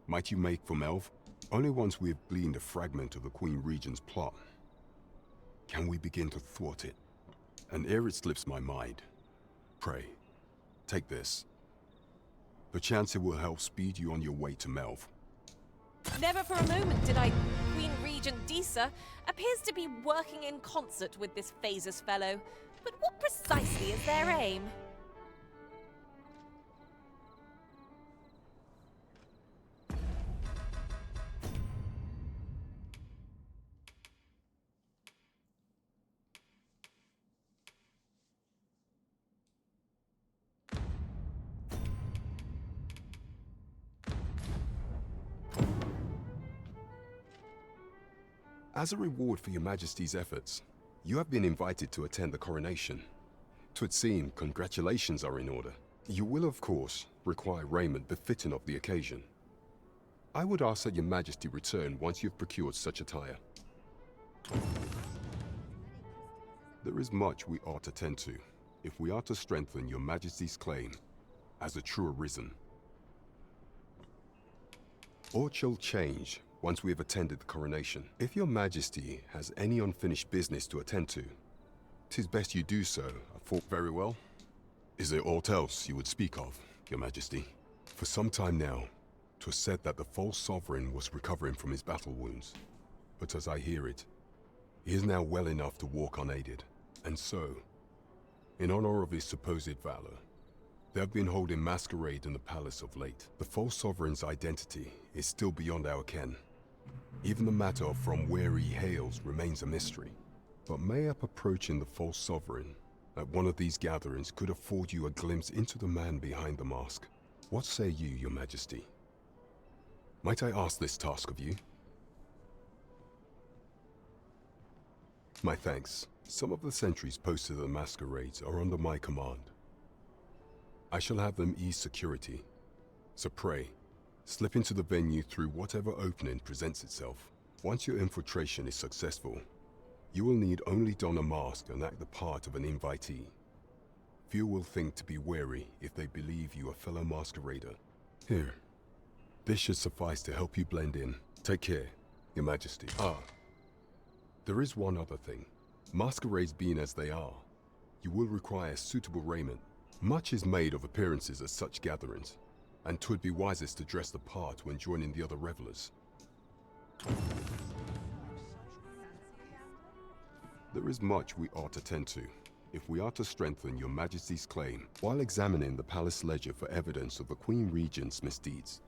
might you make for Melv? Only once we have gleaned a fragment of the Queen Regent's plot can we begin to thwart it. And ere it slips my mind, pray, take this. Perchance it will help speed you on your way to Melv. Never for a moment did I... Queen Regent Disa appears to be working in concert with this Phasus fellow. But what precisely is their aim? As a reward for your Majesty's efforts, you have been invited to attend the coronation. 'Twould seem congratulations are in order. You will, of course, require raiment befitting of the occasion. I would ask that your Majesty return once you've procured such attire. There is much we ought to tend to, if we are to strengthen your Majesty's claim as a true Arisen. Aught shall change once we have attended the coronation. If your Majesty has any unfinished business to attend to, 'tis best you do so. I thought very well. Is there aught else you would speak of, your Majesty? For some time now, 'twas said that the false sovereign was recovering from his battle wounds. But as I hear it, he is now well enough to walk unaided. And so, in honor of his supposed valor, they have been holding masquerade in the palace of late. The false sovereign's identity is still beyond our ken. Even the matter of from where he hails remains a mystery. But mayhap approaching the false sovereign at one of these gatherings could afford you a glimpse into the man behind the mask. What say you, your Majesty? Might I ask this task of you? My thanks. Some of the sentries posted at the masquerades are under my command. I shall have them ease security. So pray, slip into the venue through whatever opening presents itself. Once your infiltration is successful, you will need only don a mask and act the part of an invitee. Few will think to be wary if they believe you a fellow masquerader. Here, this should suffice to help you blend in. Take care, your Majesty. There is one other thing. Masquerades being as they are, you will require suitable raiment. Much is made of appearances at such gatherings, and 'twould be wisest to dress the part when joining the other revelers. There is much we ought to tend to, if we are to strengthen your Majesty's claim, while examining the palace ledger for evidence of the Queen Regent's misdeeds.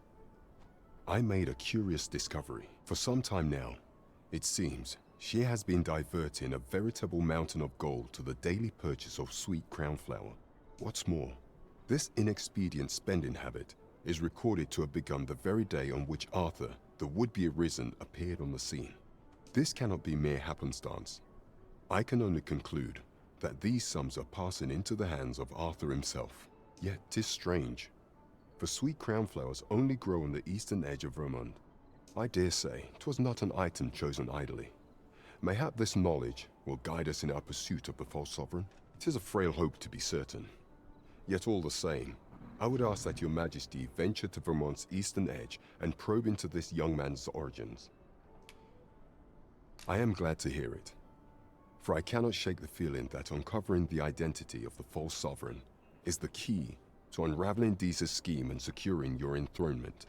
I made a curious discovery. For some time now, it seems, she has been diverting a veritable mountain of gold to the daily purchase of sweet crown flower. What's more, this inexpedient spending habit is recorded to have begun the very day on which Arthur, the would-be Arisen, appeared on the scene. This cannot be mere happenstance. I can only conclude that these sums are passing into the hands of Arthur himself. Yet 'tis strange, for sweet crown flowers only grow on the eastern edge of Vermund. I dare say 'twas not an item chosen idly. Mayhap this knowledge will guide us in our pursuit of the false sovereign. 'Tis a frail hope to be certain. Yet all the same, I would ask that your Majesty venture to Vermont's eastern edge and probe into this young man's origins. I am glad to hear it, for I cannot shake the feeling that uncovering the identity of the false sovereign is the key to unraveling Deeza's scheme and securing your enthronement.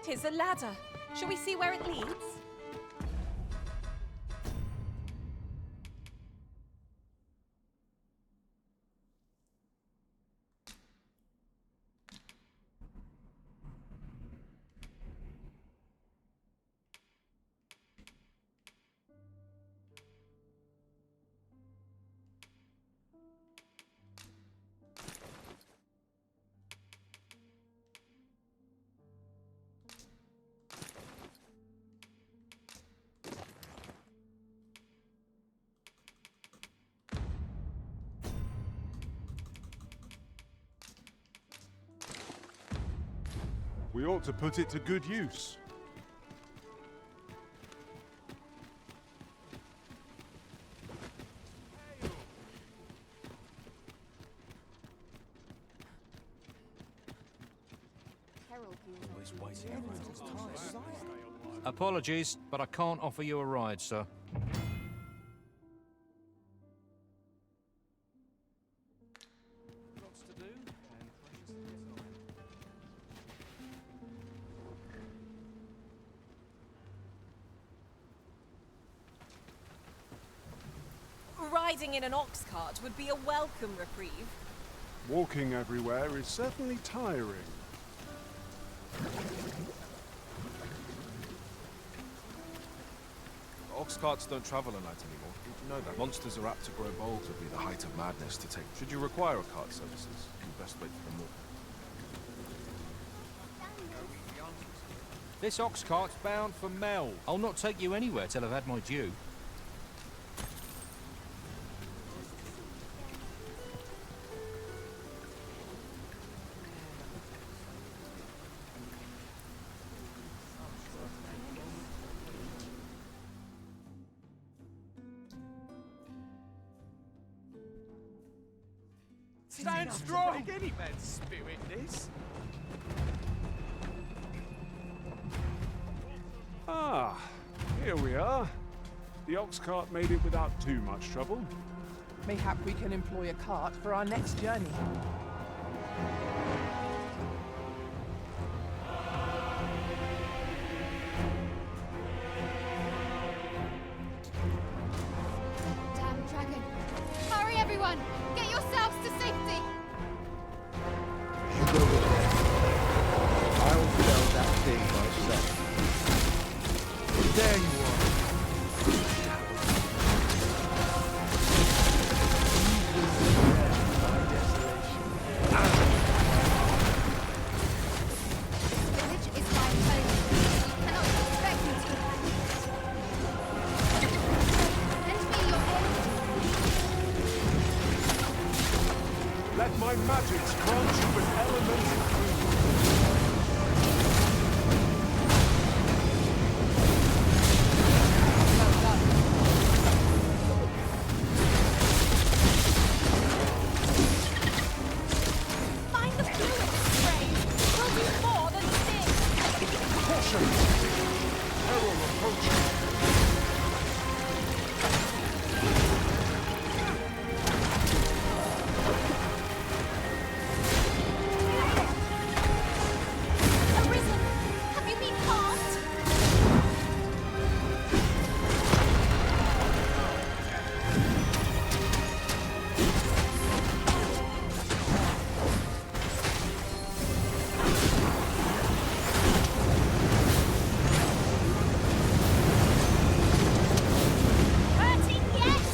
Tis a ladder. Shall we see where it leads? We ought to put it to good use. Apologies, but I can't offer you a ride, sir. Riding in an ox cart would be a welcome reprieve. Walking everywhere is certainly tiring. Ox carts don't travel at night anymore. Did you know that? Monsters are apt to grow bold. Would be the height of madness to take. Should you require a cart services, you best wait for them all. This ox cart's bound for Mel. I'll not take you anywhere till I've had my due. Stand strong! Any man's spirit, this. Ah, here we are. The ox cart made it without too much trouble. Mayhap we can employ a cart for our next journey. Damn dragon! Hurry, everyone! Get yourselves to safety! You go with them. I'll fell that thing myself. There you are. Village is my home. You cannot expect me to. Lend me your aid. Let my magics grant you with elemental food. Find the fluid spray. We'll do more than this. Caution! Peril approaching. Arisen! Have you been harmed? Hurting yet?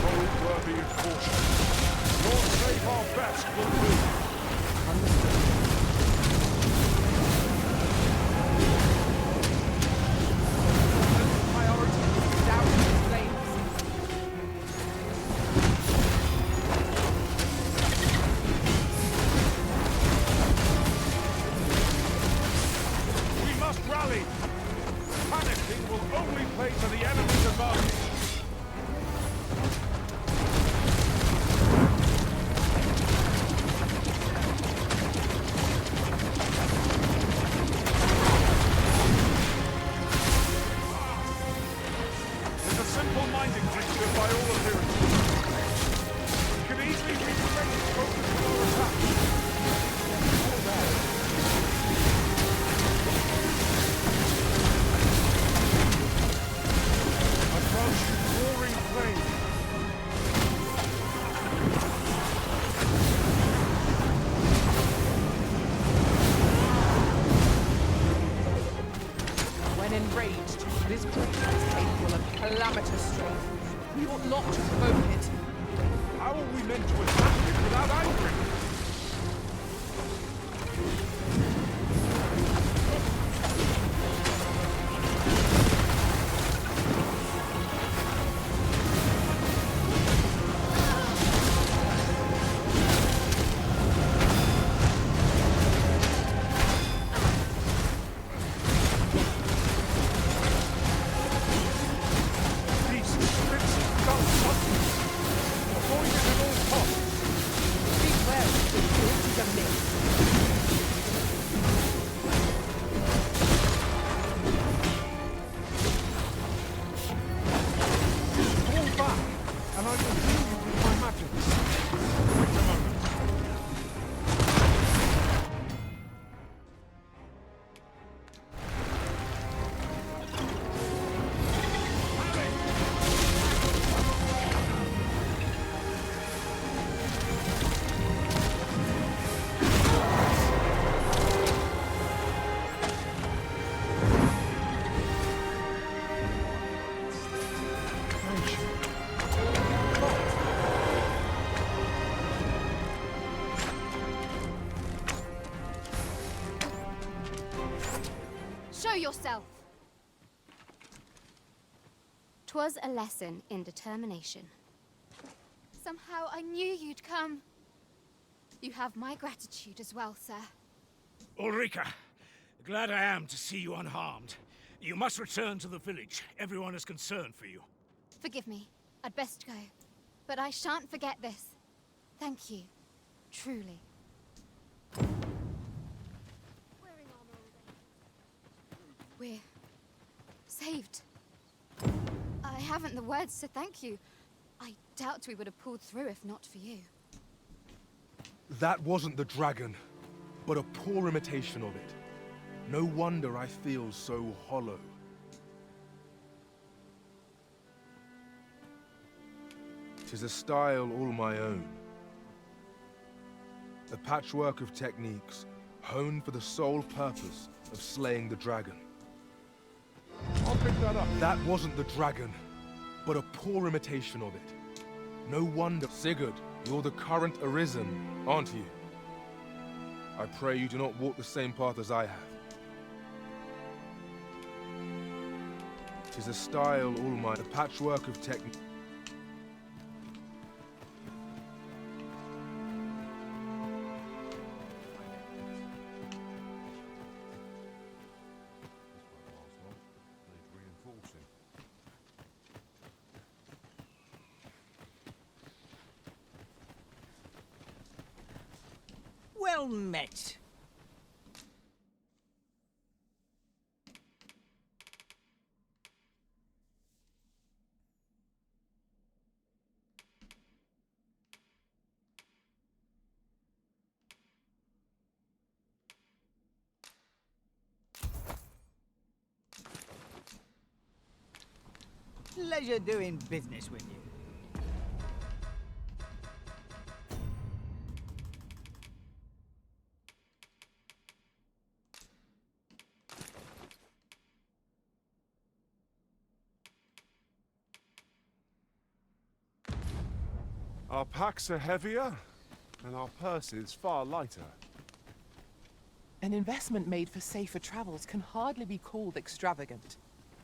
Roll worthy of caution. Lord save our best will do. Priority is down in the flames. We must rally. Panicking will only play to the enemy's advantage. It's a simple minding creature by all appearances. It could easily be directed focus on our attack. I grant you roaring flame. When enraged, this creature is capable of calamitous strength. We ought not to provoke it. How are we meant to attack it without angering it? Beast spits dull substance. Avoid it at all costs. Beware, this is a myth. I can heal you with my magic. Wait a moment. Show yourself! 'Twas a lesson in determination. Somehow I knew you'd come. You have my gratitude as well, sir. Ulrika, glad I am to see you unharmed. You must return to the village. Everyone is concerned for you. Forgive me. I'd best go. But I shan't forget this. Thank you. Truly. We're saved. I haven't the words to thank you. I doubt we would have pulled through if not for you. That wasn't the dragon, but a poor imitation of it. No wonder I feel so hollow. Tis a style all my own. A patchwork of techniques, honed for the sole purpose of slaying the dragon. I'll pick that up. That wasn't the dragon, but a poor imitation of it. No wonder. Sigurd, you're the current Arisen, aren't you? I pray you do not walk the same path as I have. 'Tis a style all mine, a patchwork of technique. Well met. Pleasure doing business with you. Our packs are heavier, and our purses far lighter. An investment made for safer travels can hardly be called extravagant.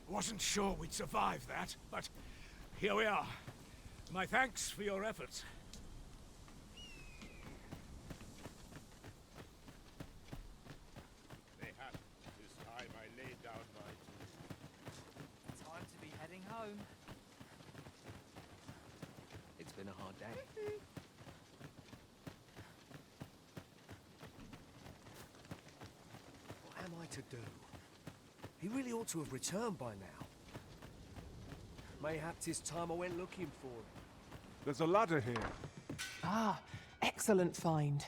Wasn't sure we'd survive that, but here we are. My thanks for your efforts. Mayhap this time I lay down my tools. Time to be heading home. It's been a hard day. What am I to do? He really ought to have returned by now. Mayhap 'tis time I went looking for him. There's a ladder here. Ah, excellent find.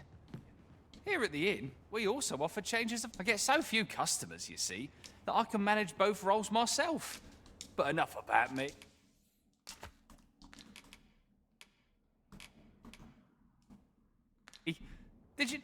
Here at the inn, we also offer changes of... I get so few customers, you see, that I can manage both roles myself. But enough about me. Did you...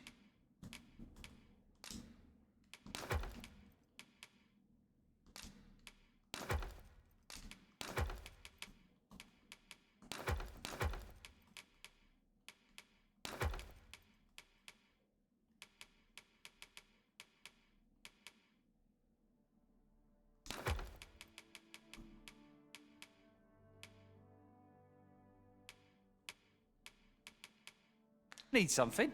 Need something?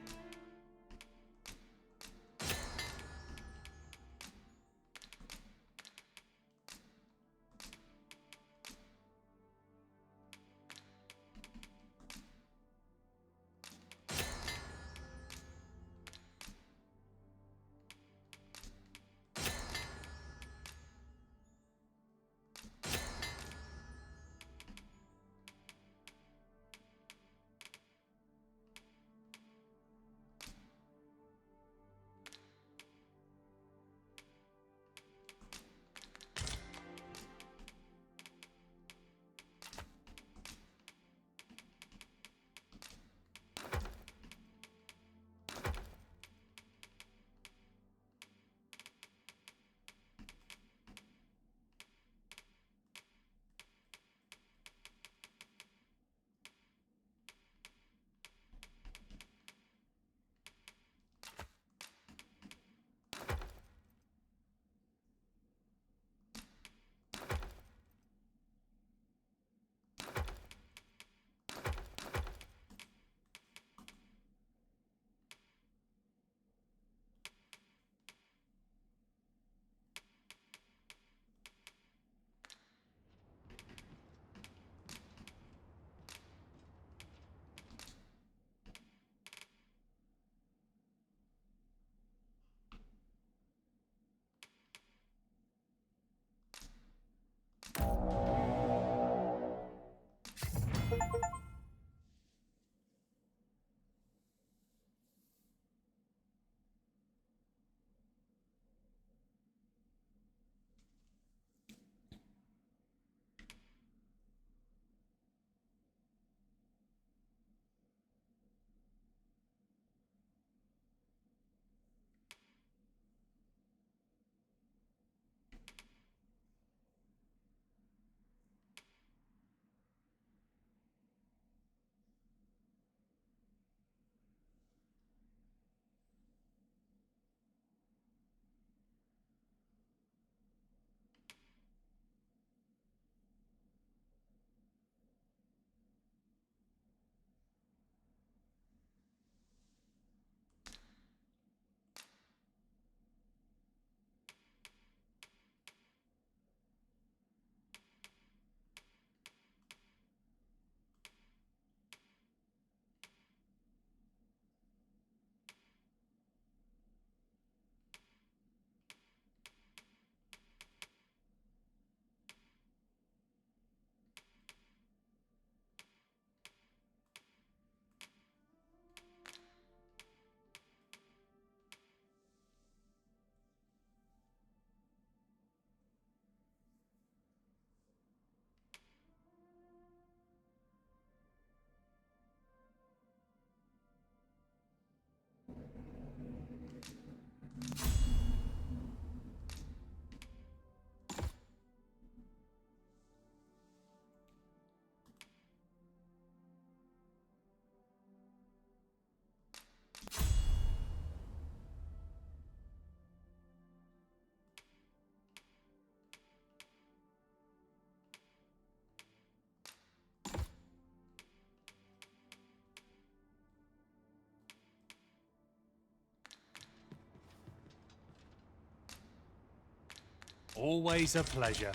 Always a pleasure.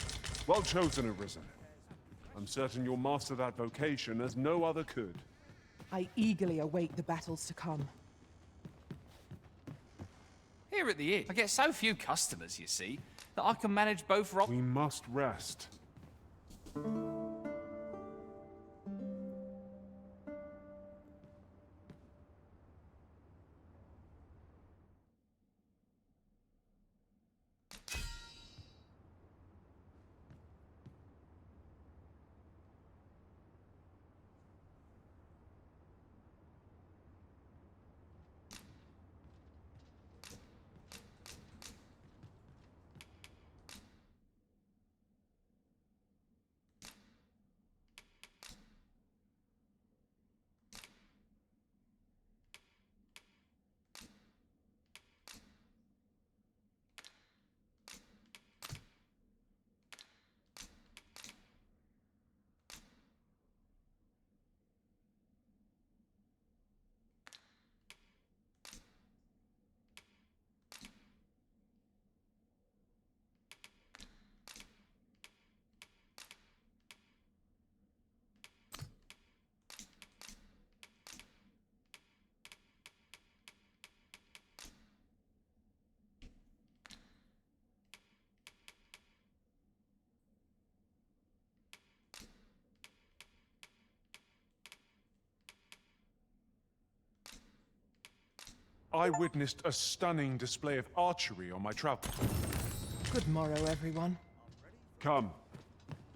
Well chosen, Arisen. I'm certain you'll master that vocation as no other could. I eagerly await the battles to come. Here at the inn, I get so few customers, you see, that I can manage both roles. We must rest. I witnessed a stunning display of archery on my travels. Good morrow, everyone. Come.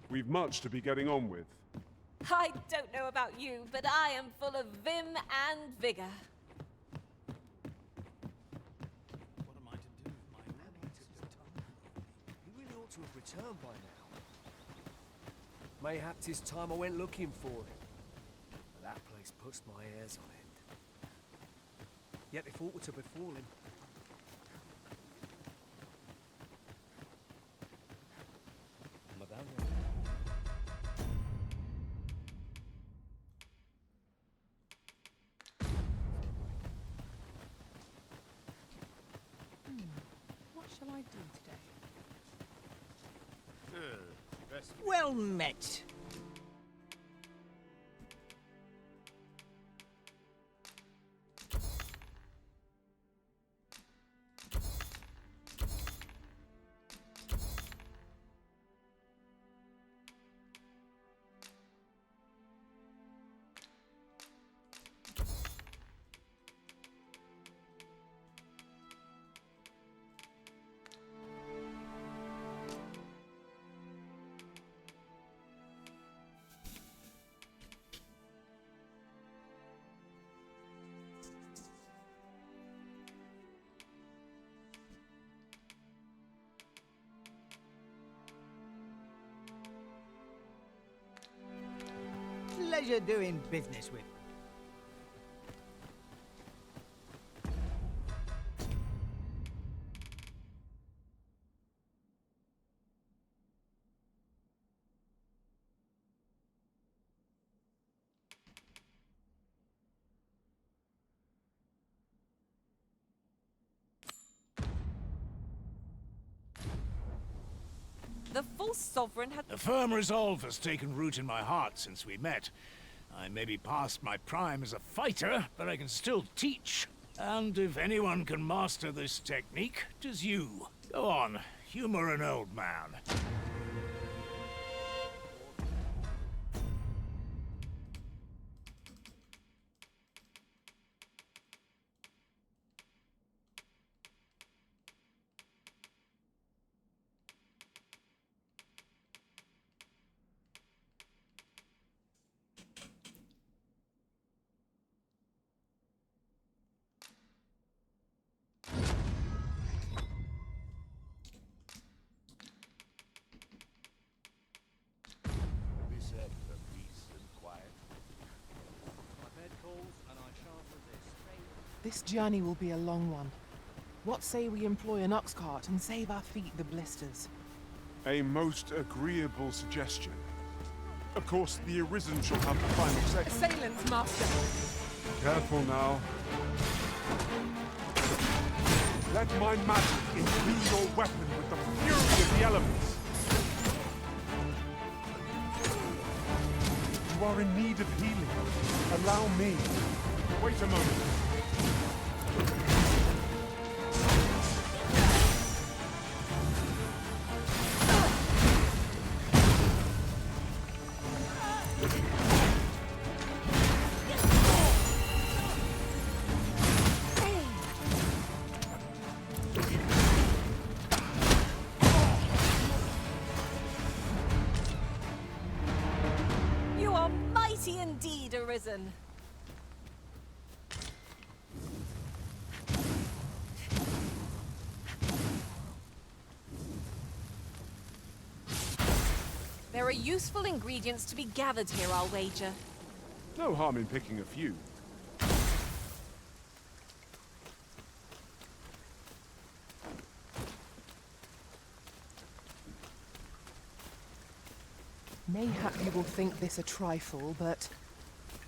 We've much to be getting on with. I don't know about you, but I am full of vim and vigor. What am I to do with my tongue? He really ought to have returned by now. Mayhap 'tis time I went looking for him. But that place puts my hairs on end. Yet if aught were to befall him. What shall I do today? Well met. Pleasure doing business with. The false sovereign had... A firm resolve has taken root in my heart since we met. I may be past my prime as a fighter, but I can still teach. And if anyone can master this technique, 'tis you. Go on, humor an old man. This journey will be a long one. What say we employ an ox cart and save our feet the blisters? A most agreeable suggestion. Of course, the Arisen shall have the final say. Assailants, master! Careful now. Let my magic imbue your weapon with the fury of the elements. You are in need of healing. Allow me. Wait a moment. You are mighty indeed, Arisen. There are useful ingredients to be gathered here, I'll wager. No harm in picking a few. Mayhap you will think this a trifle, but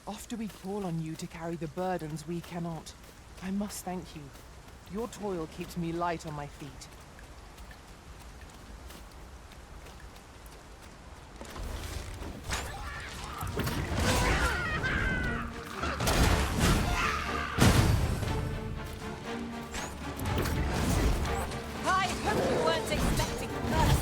oft do we call on you to carry the burdens we cannot. I must thank you. Your toil keeps me light on my feet. I hope you weren't expecting mercy.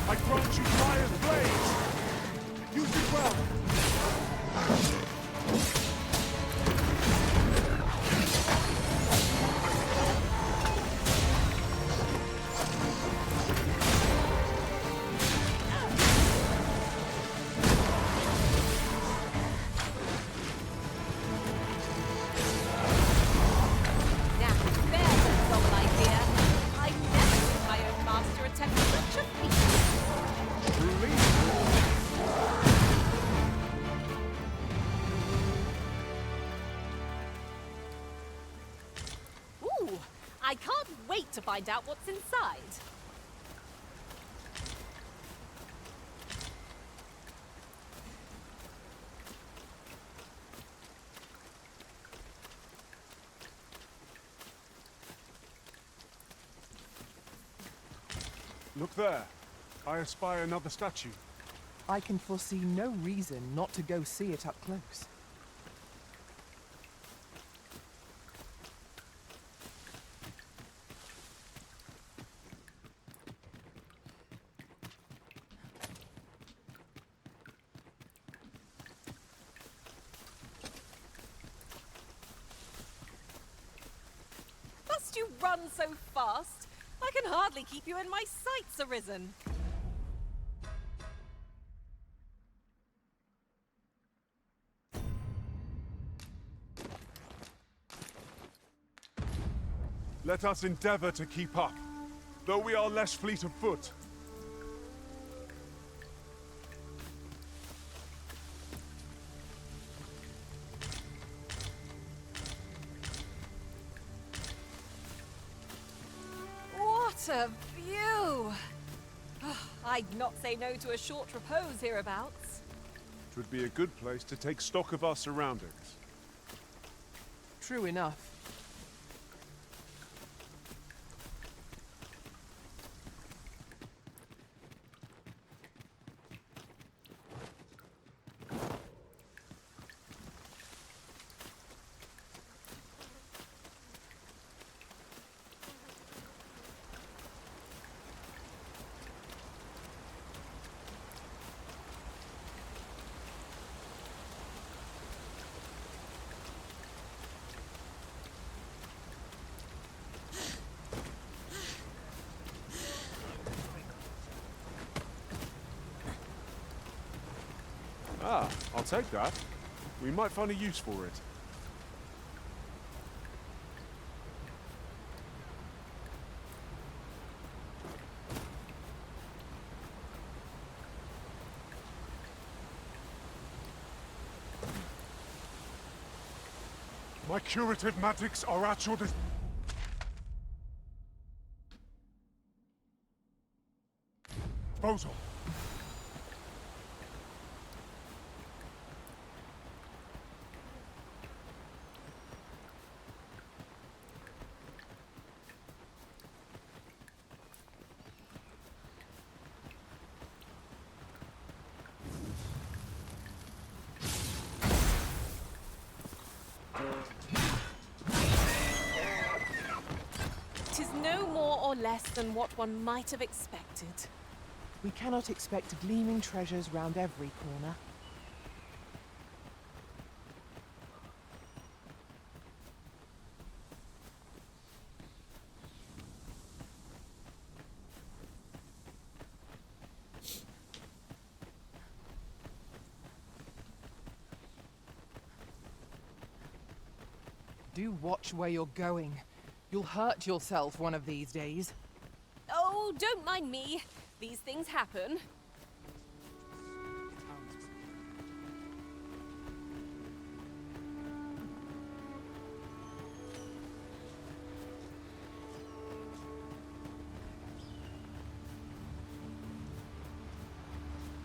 I grant you fire's blaze! Use it well! Now, there's a novel idea. I've never seen my own master attempt such a feat. Truly? Ooh, I can't wait to find out what's inside. Look there. I espy another statue. I can foresee no reason not to go see it up close. Must you run so fast? I can hardly keep you in my sights, Arisen. Let us endeavor to keep up, though we are less fleet of foot. What a view! I'd not say no to a short repose hereabouts. It would be a good place to take stock of our surroundings. True enough. Ah, I'll take that. We might find a use for it. My curative magics are at your disposal. Tis no more or less than what one might have expected. We cannot expect gleaming treasures round every corner. Do watch where you're going. You'll hurt yourself one of these days. Oh, don't mind me. These things happen.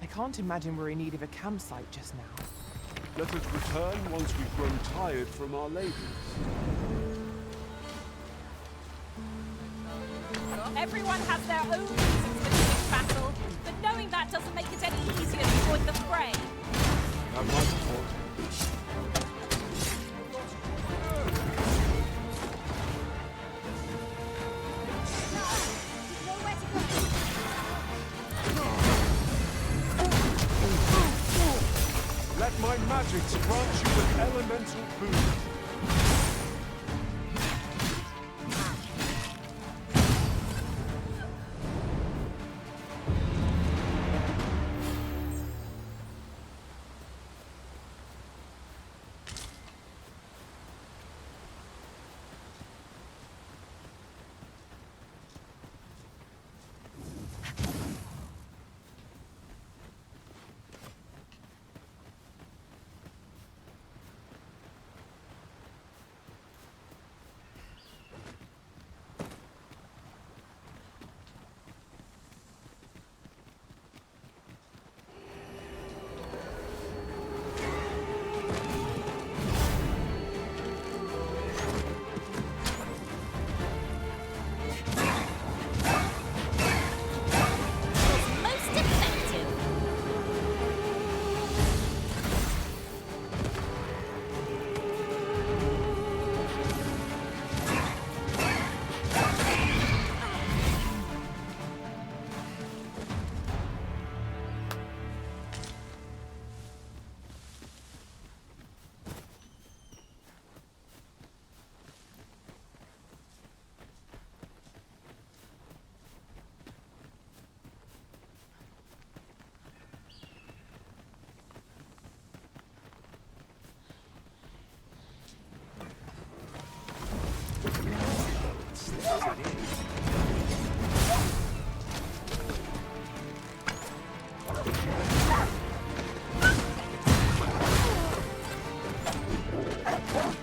I can't imagine we're in need of a campsite just now. Let us return once we've grown tired from our labors. Everyone has their own reasons for doing battle, but knowing that doesn't make it any easier to join the fray. Have my support. Let my magics grant you an elemental boon.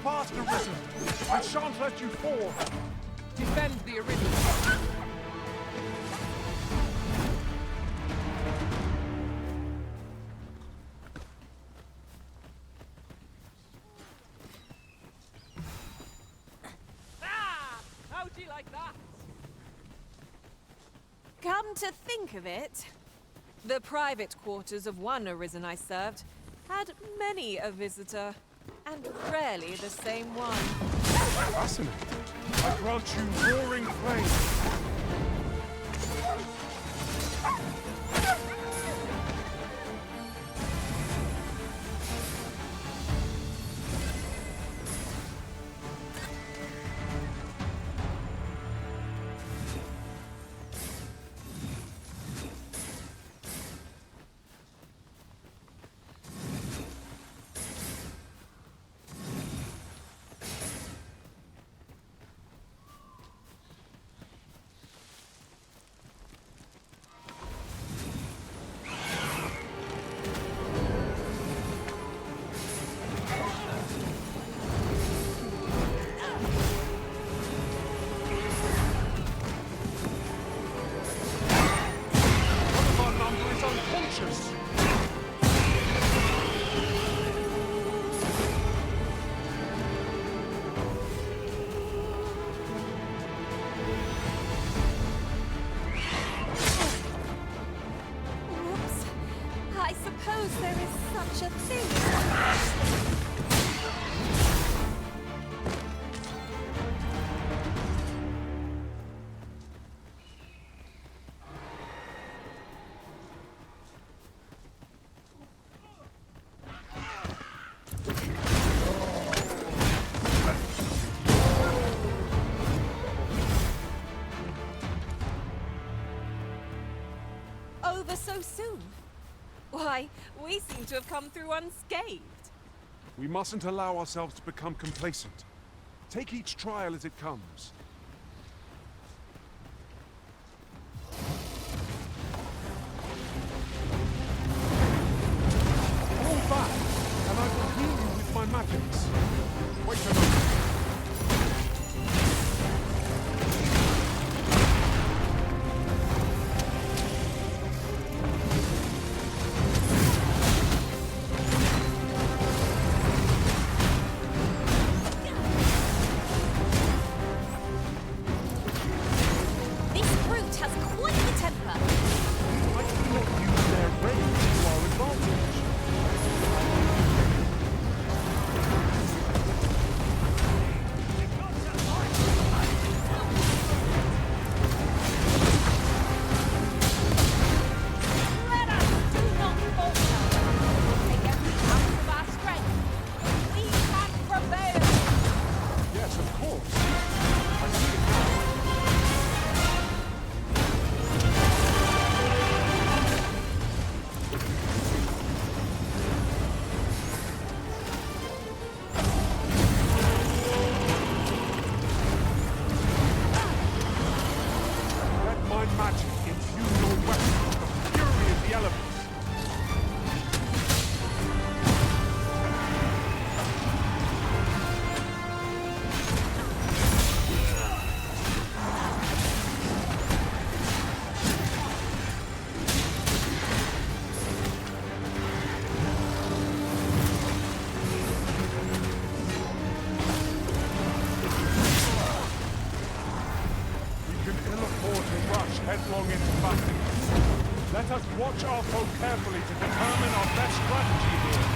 Fast arisen! I shan't let you fall! Defend the original. How'd you like that? Come to think of it, the private quarters of one Arisen I served had many a visitor, and rarely the same one. Fascinating. I grant you roaring flame. such a thing. Over so soon? Why, we seem to have come through unscathed. We mustn't allow ourselves to become complacent. Take each trial as it comes. Fall back, and I will heal you with my magics. Wait a moment. This brute has quite the temper. Why do you not use their rage to our advantage? Let us do not falter. Take every ounce of our strength. We can prevail. Yes, of course. I see it now. Let my magic infuse your weapon with the fury of the elements. We can ill afford to rush headlong into battle. Let us watch our foe carefully to determine our best strategy here.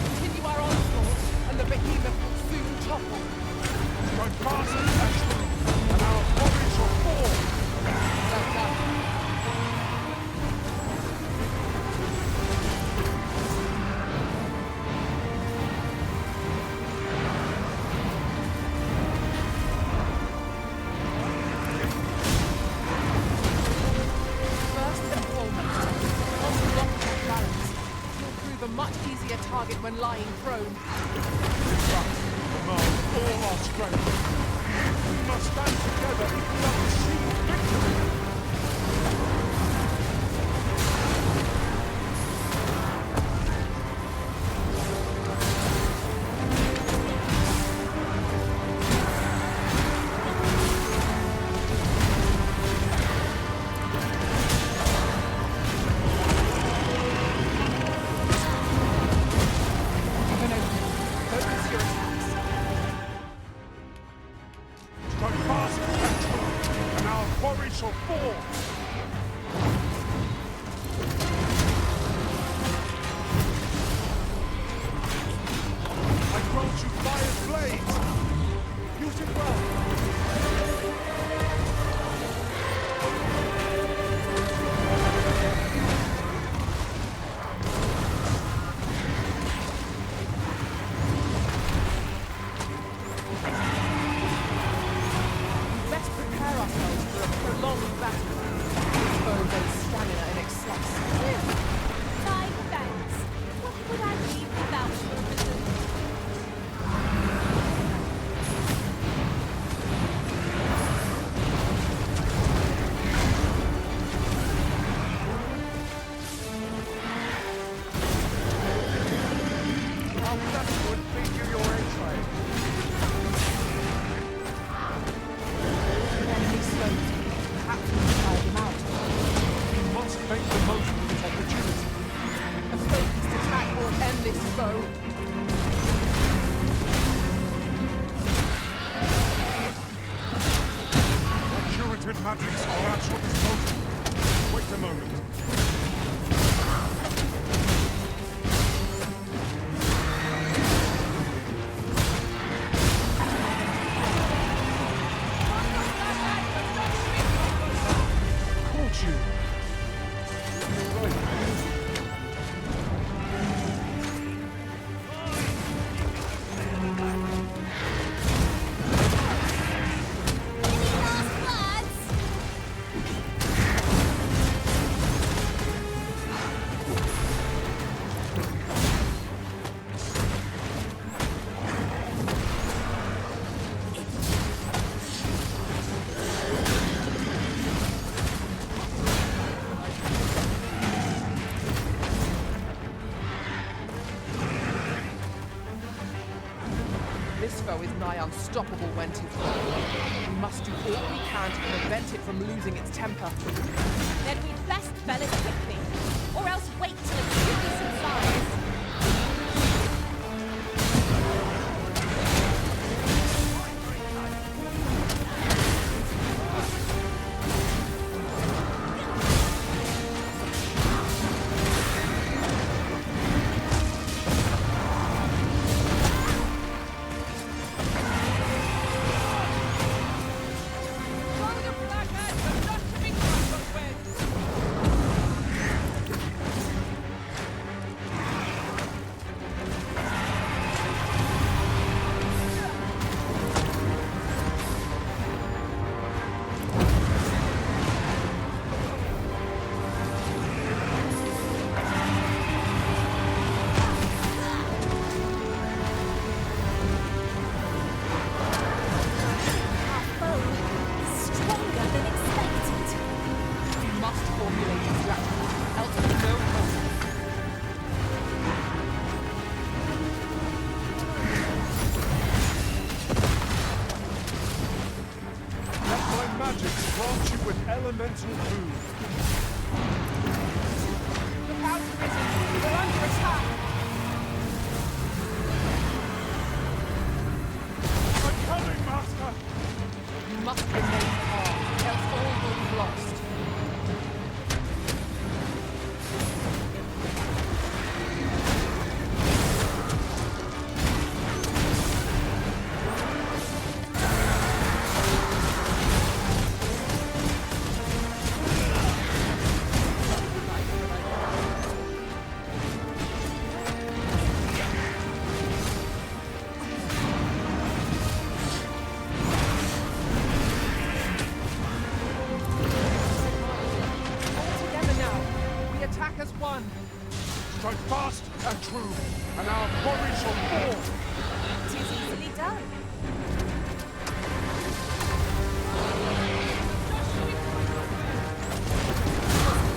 Continue our onslaught, and the behemoth will soon topple. Strike fast and desperate, and our body shall fall. Well done. First and foremost, hold the block of balance. You'll prove a much easier target when lying prone. This must demand all our strength. We must stand together if we are to see victory. Have an opening. Focus your attacks. Strike fast and desperate, and our quarry shall fall. man this foe. Curative magics are at your disposal. Wait a moment. Caught you. This foe is nigh unstoppable when 'tis gone. We must do all we can to prevent it from losing its temper. Then we'd best fell it quickly, or else wait till it truly subsides. Elemental food. Look out, Risen! We're under attack! I'm coming, Master! You must remain calm, else all will be lost. Strike fast and true, and our quarry shall fall. 'Tis easily done.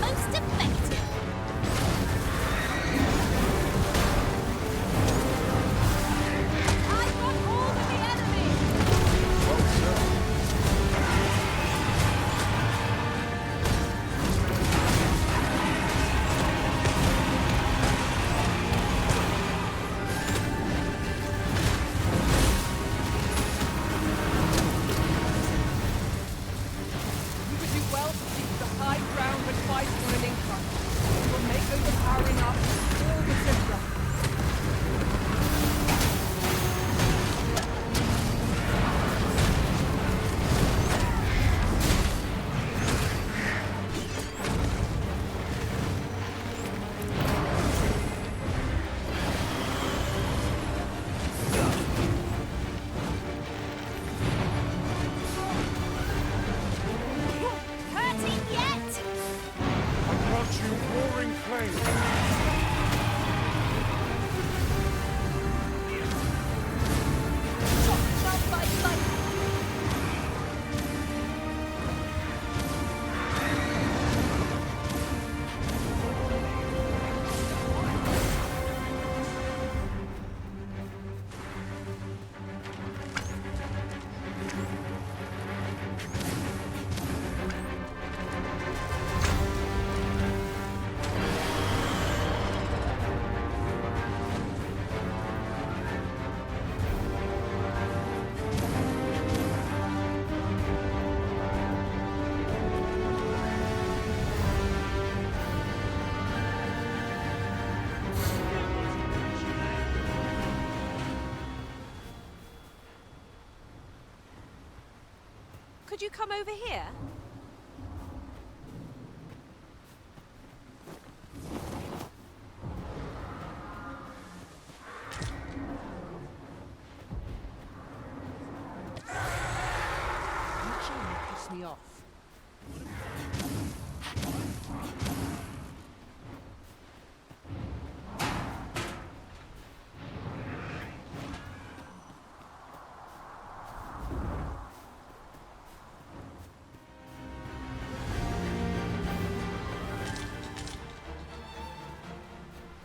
Most effective. I've got hold of the enemy. Could you come over here? You trying to piss me off?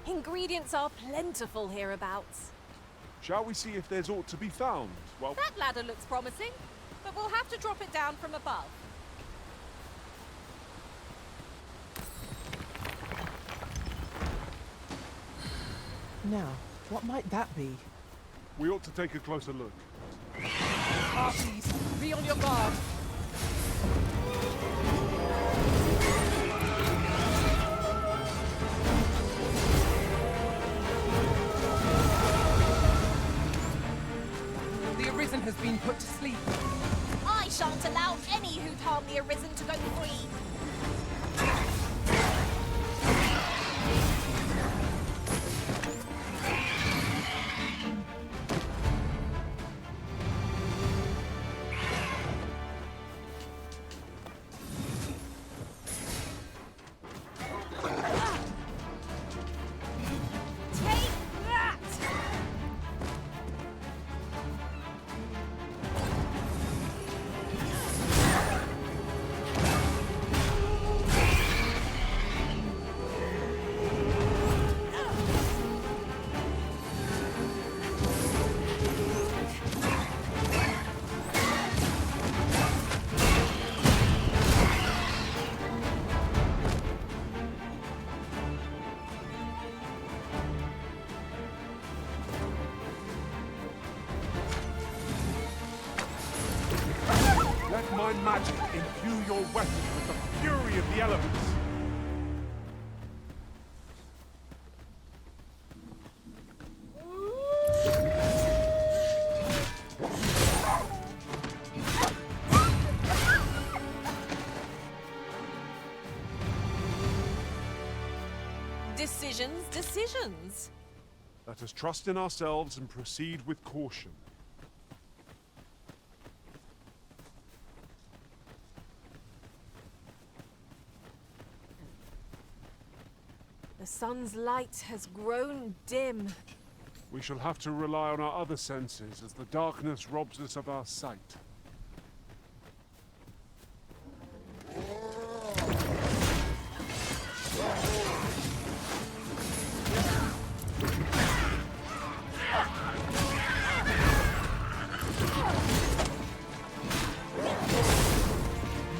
Ingredients are plentiful hereabouts. Shall we see if there's aught to be found? Well, That ladder looks promising, but we'll have to drop it down from above. Now, what might that be? we ought to take a closer look. Parties, be on your guard! The Arisen has been put to sleep. I shan't allow any who'd harm the Arisen to go free. Take that! Let my magic imbue your weapon with the fury of the elements. Decisions, decisions. Let us trust in ourselves and proceed with caution. The sun's light has grown dim. We shall have to rely on our other senses as the darkness robs us of our sight.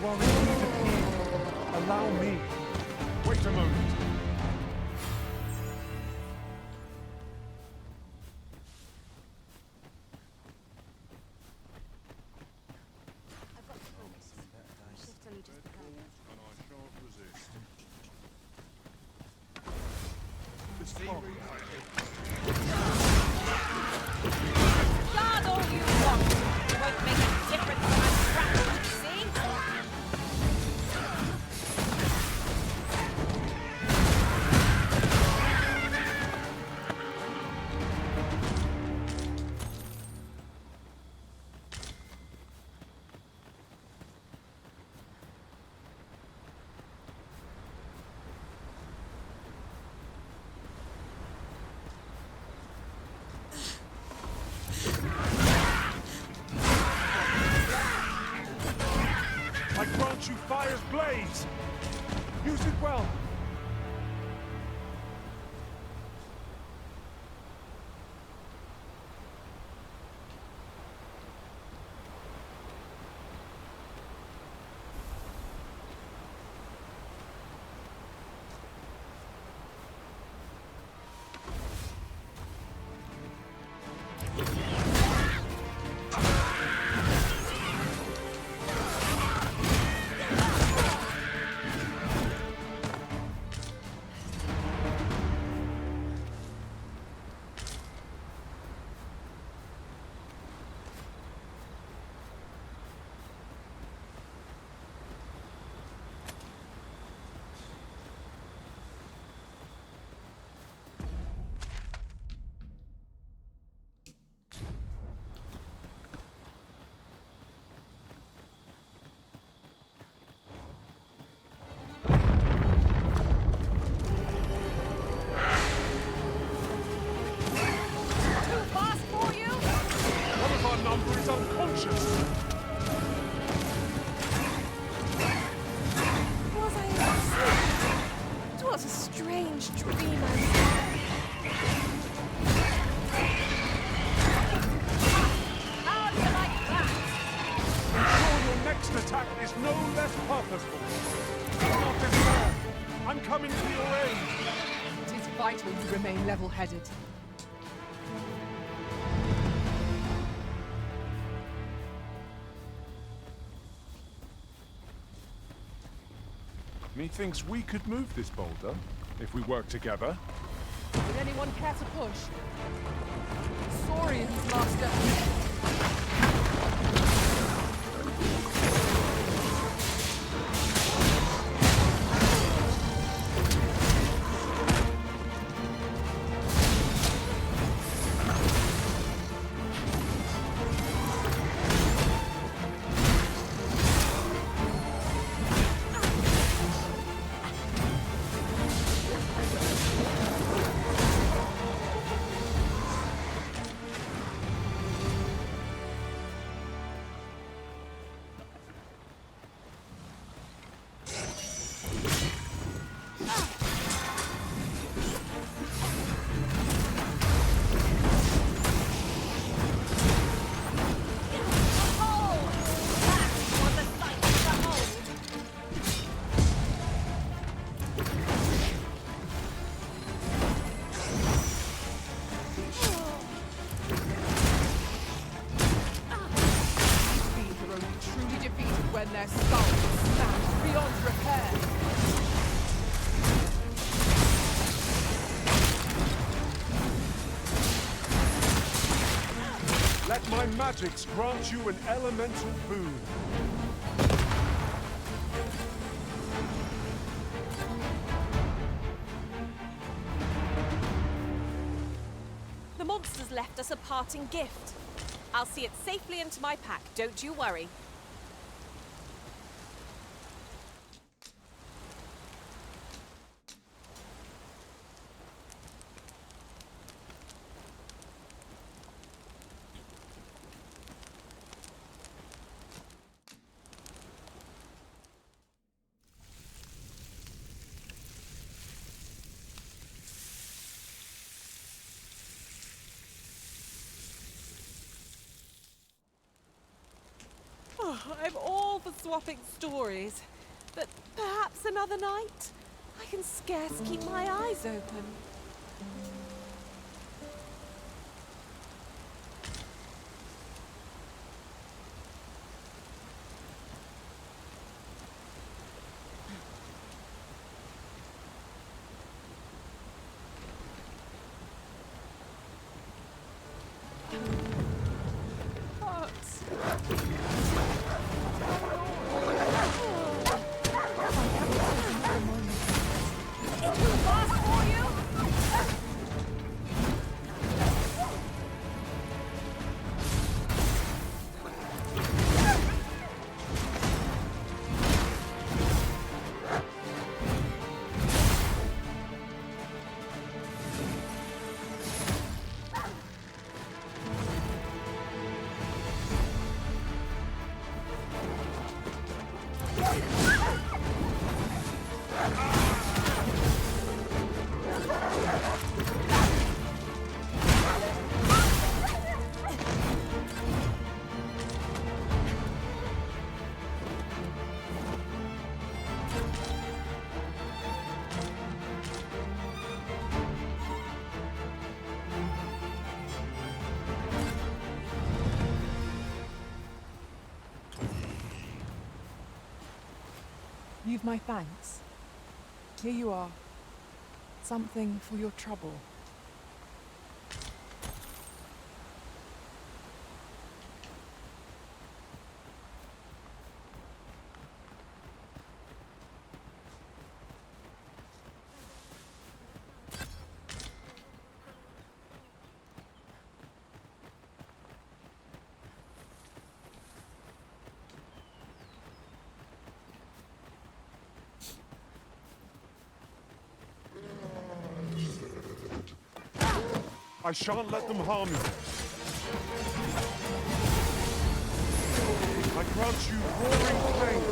You are indeed a king. Allow me. Wait a moment. Guard all you want. It won't make a difference when I'm grappled, you see? I grant you fire's blaze! Use it well! strange dream I'm having. How do you like that? Ensure your next attack is no less purposeful. Do not despair. I'm coming to your aid. It is vital you remain level-headed. Methinks we could move this boulder if we work together. Would anyone care to push? Saurian's master. When their skulls smashed beyond repair. Let my magics grant you an elemental boon. The monsters left us a parting gift. I'll see it safely into my pack, don't you worry. Oh, I'm all for swapping stories, but perhaps another night? I can scarce keep my eyes open. You've my thanks. Here you are. Something for your trouble. I shan't let them harm you. I grant you roaring pain.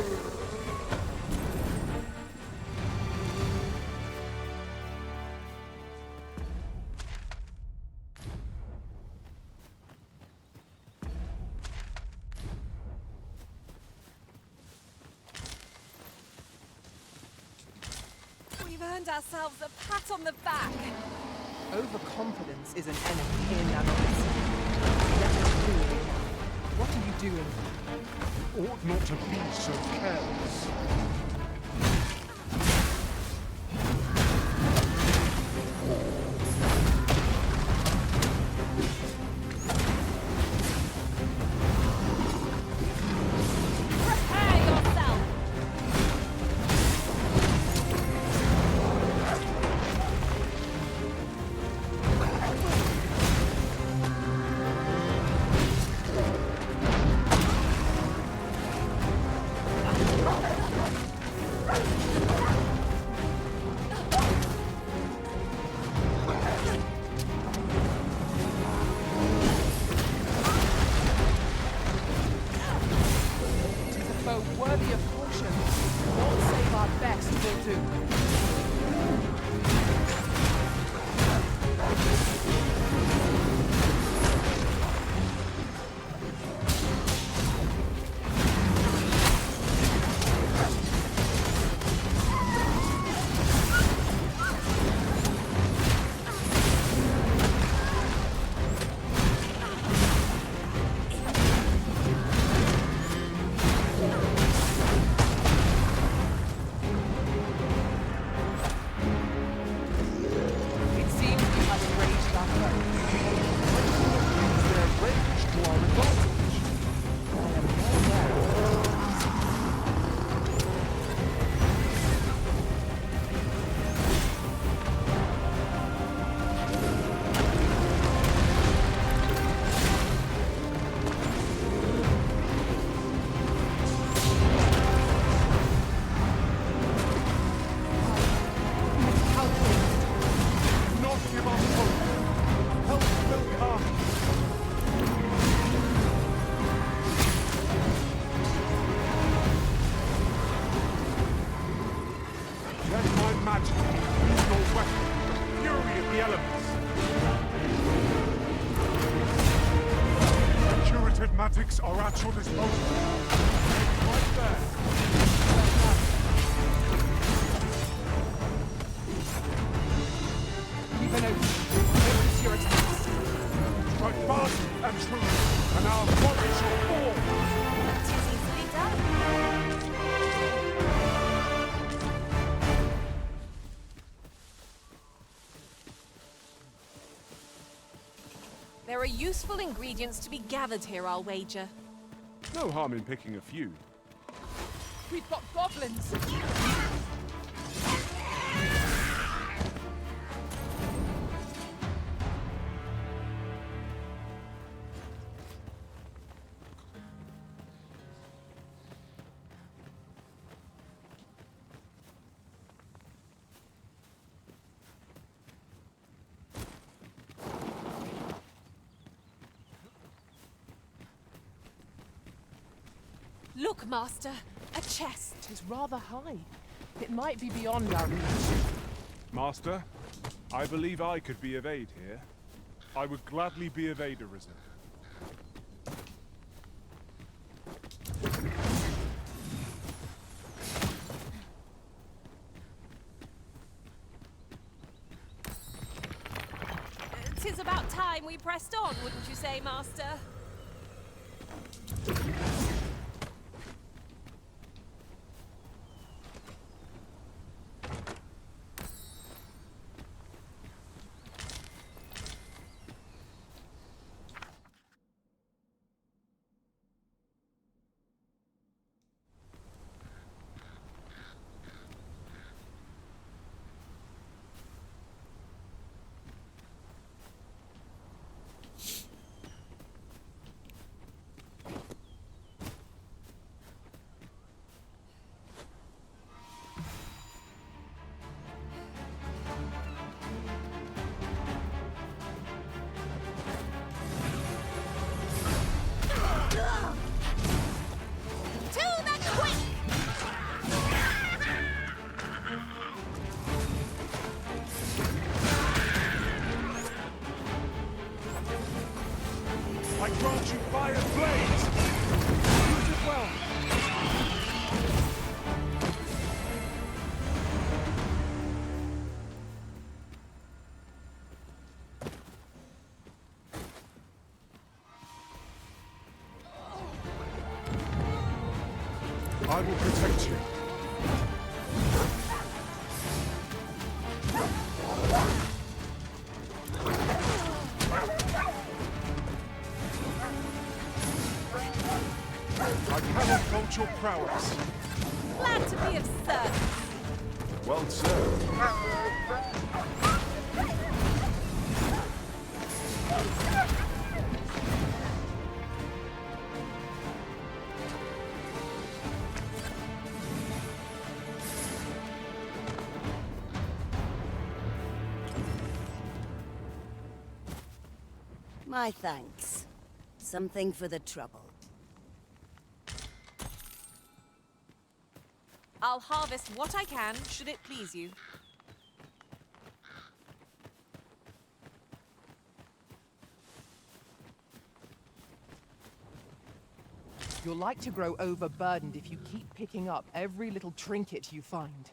We've earned ourselves a pat on the back. Overconfidence is an enemy in and of itself. Let us do it now. What are you doing? Ought not to be so careless. Worthy of caution. Not save our best will do. Curative are at your disposal. Right there. Keep an open. Focus your attacks. Strike fast and true, and our body shall fall. That is easily done. There are useful ingredients to be gathered here, I'll wager. No harm in picking a few. We've got goblins! Look, Master, a chest. It is rather high. It might be beyond our reach. Master, I believe I could be of aid here. I would gladly be of aid, Arisen. Tis about time we pressed on, wouldn't you say, Master? I grant you fire blades! Use it well! your prowess. Glad to be of service. Well served. My thanks. Something for the trouble. I'll harvest what I can, should it please you. You're like to grow overburdened if you keep picking up every little trinket you find.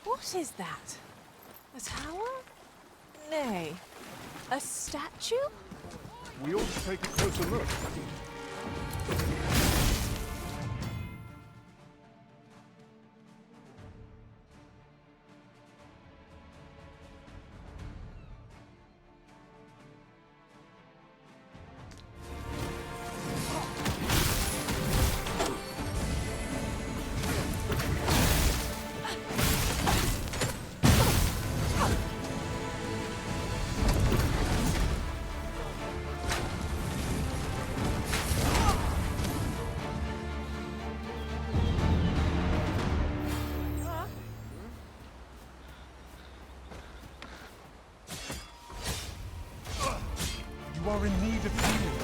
What is that? A tower? Nay, a statue? We ought to take a closer look. You are in need of healing.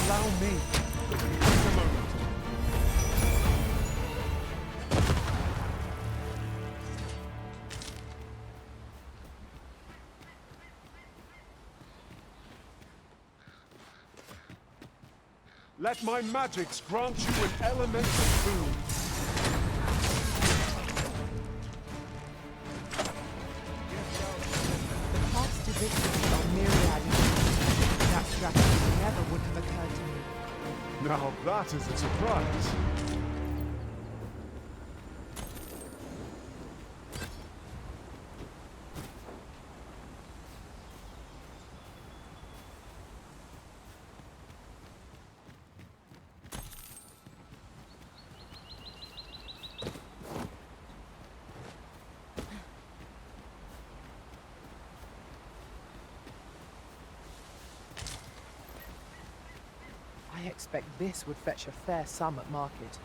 Allow me. Wait a moment. Let my magics grant you an elemental boon. The paths to victory are myriad. That strategy never would have occurred to me. Now that is a surprise. I expect this would fetch a fair sum at market.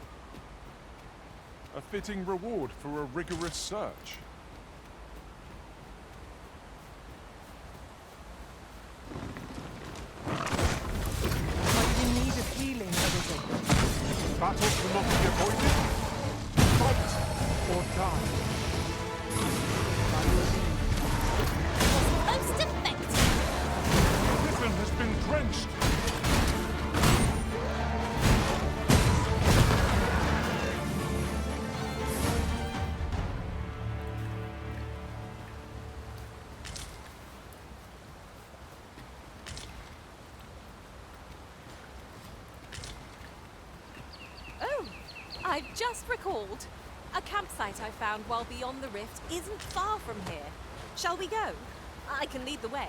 A fitting reward for a rigorous search. I'm in need of healing, everything. Battle cannot be avoided. Fight or die. Most effective. Griffin has been drenched. I've just recalled. A campsite I found while beyond the rift isn't far from here. Shall we go? I can lead the way.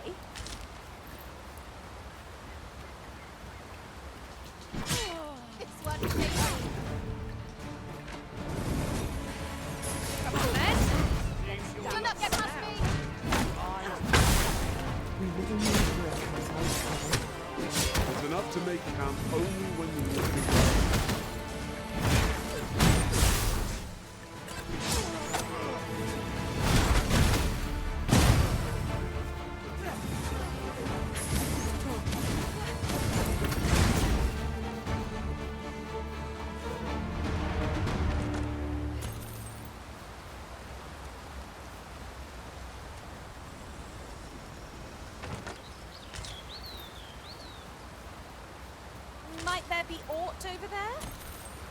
there be aught over there?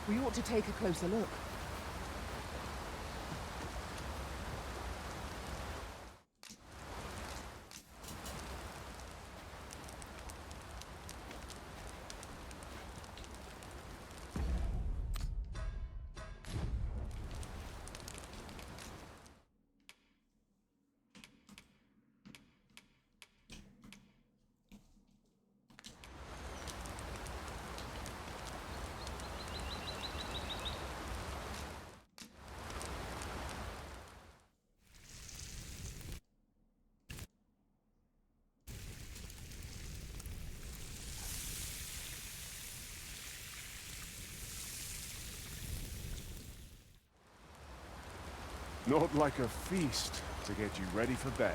We ought to take a closer look. Not like a feast to get you ready for bed.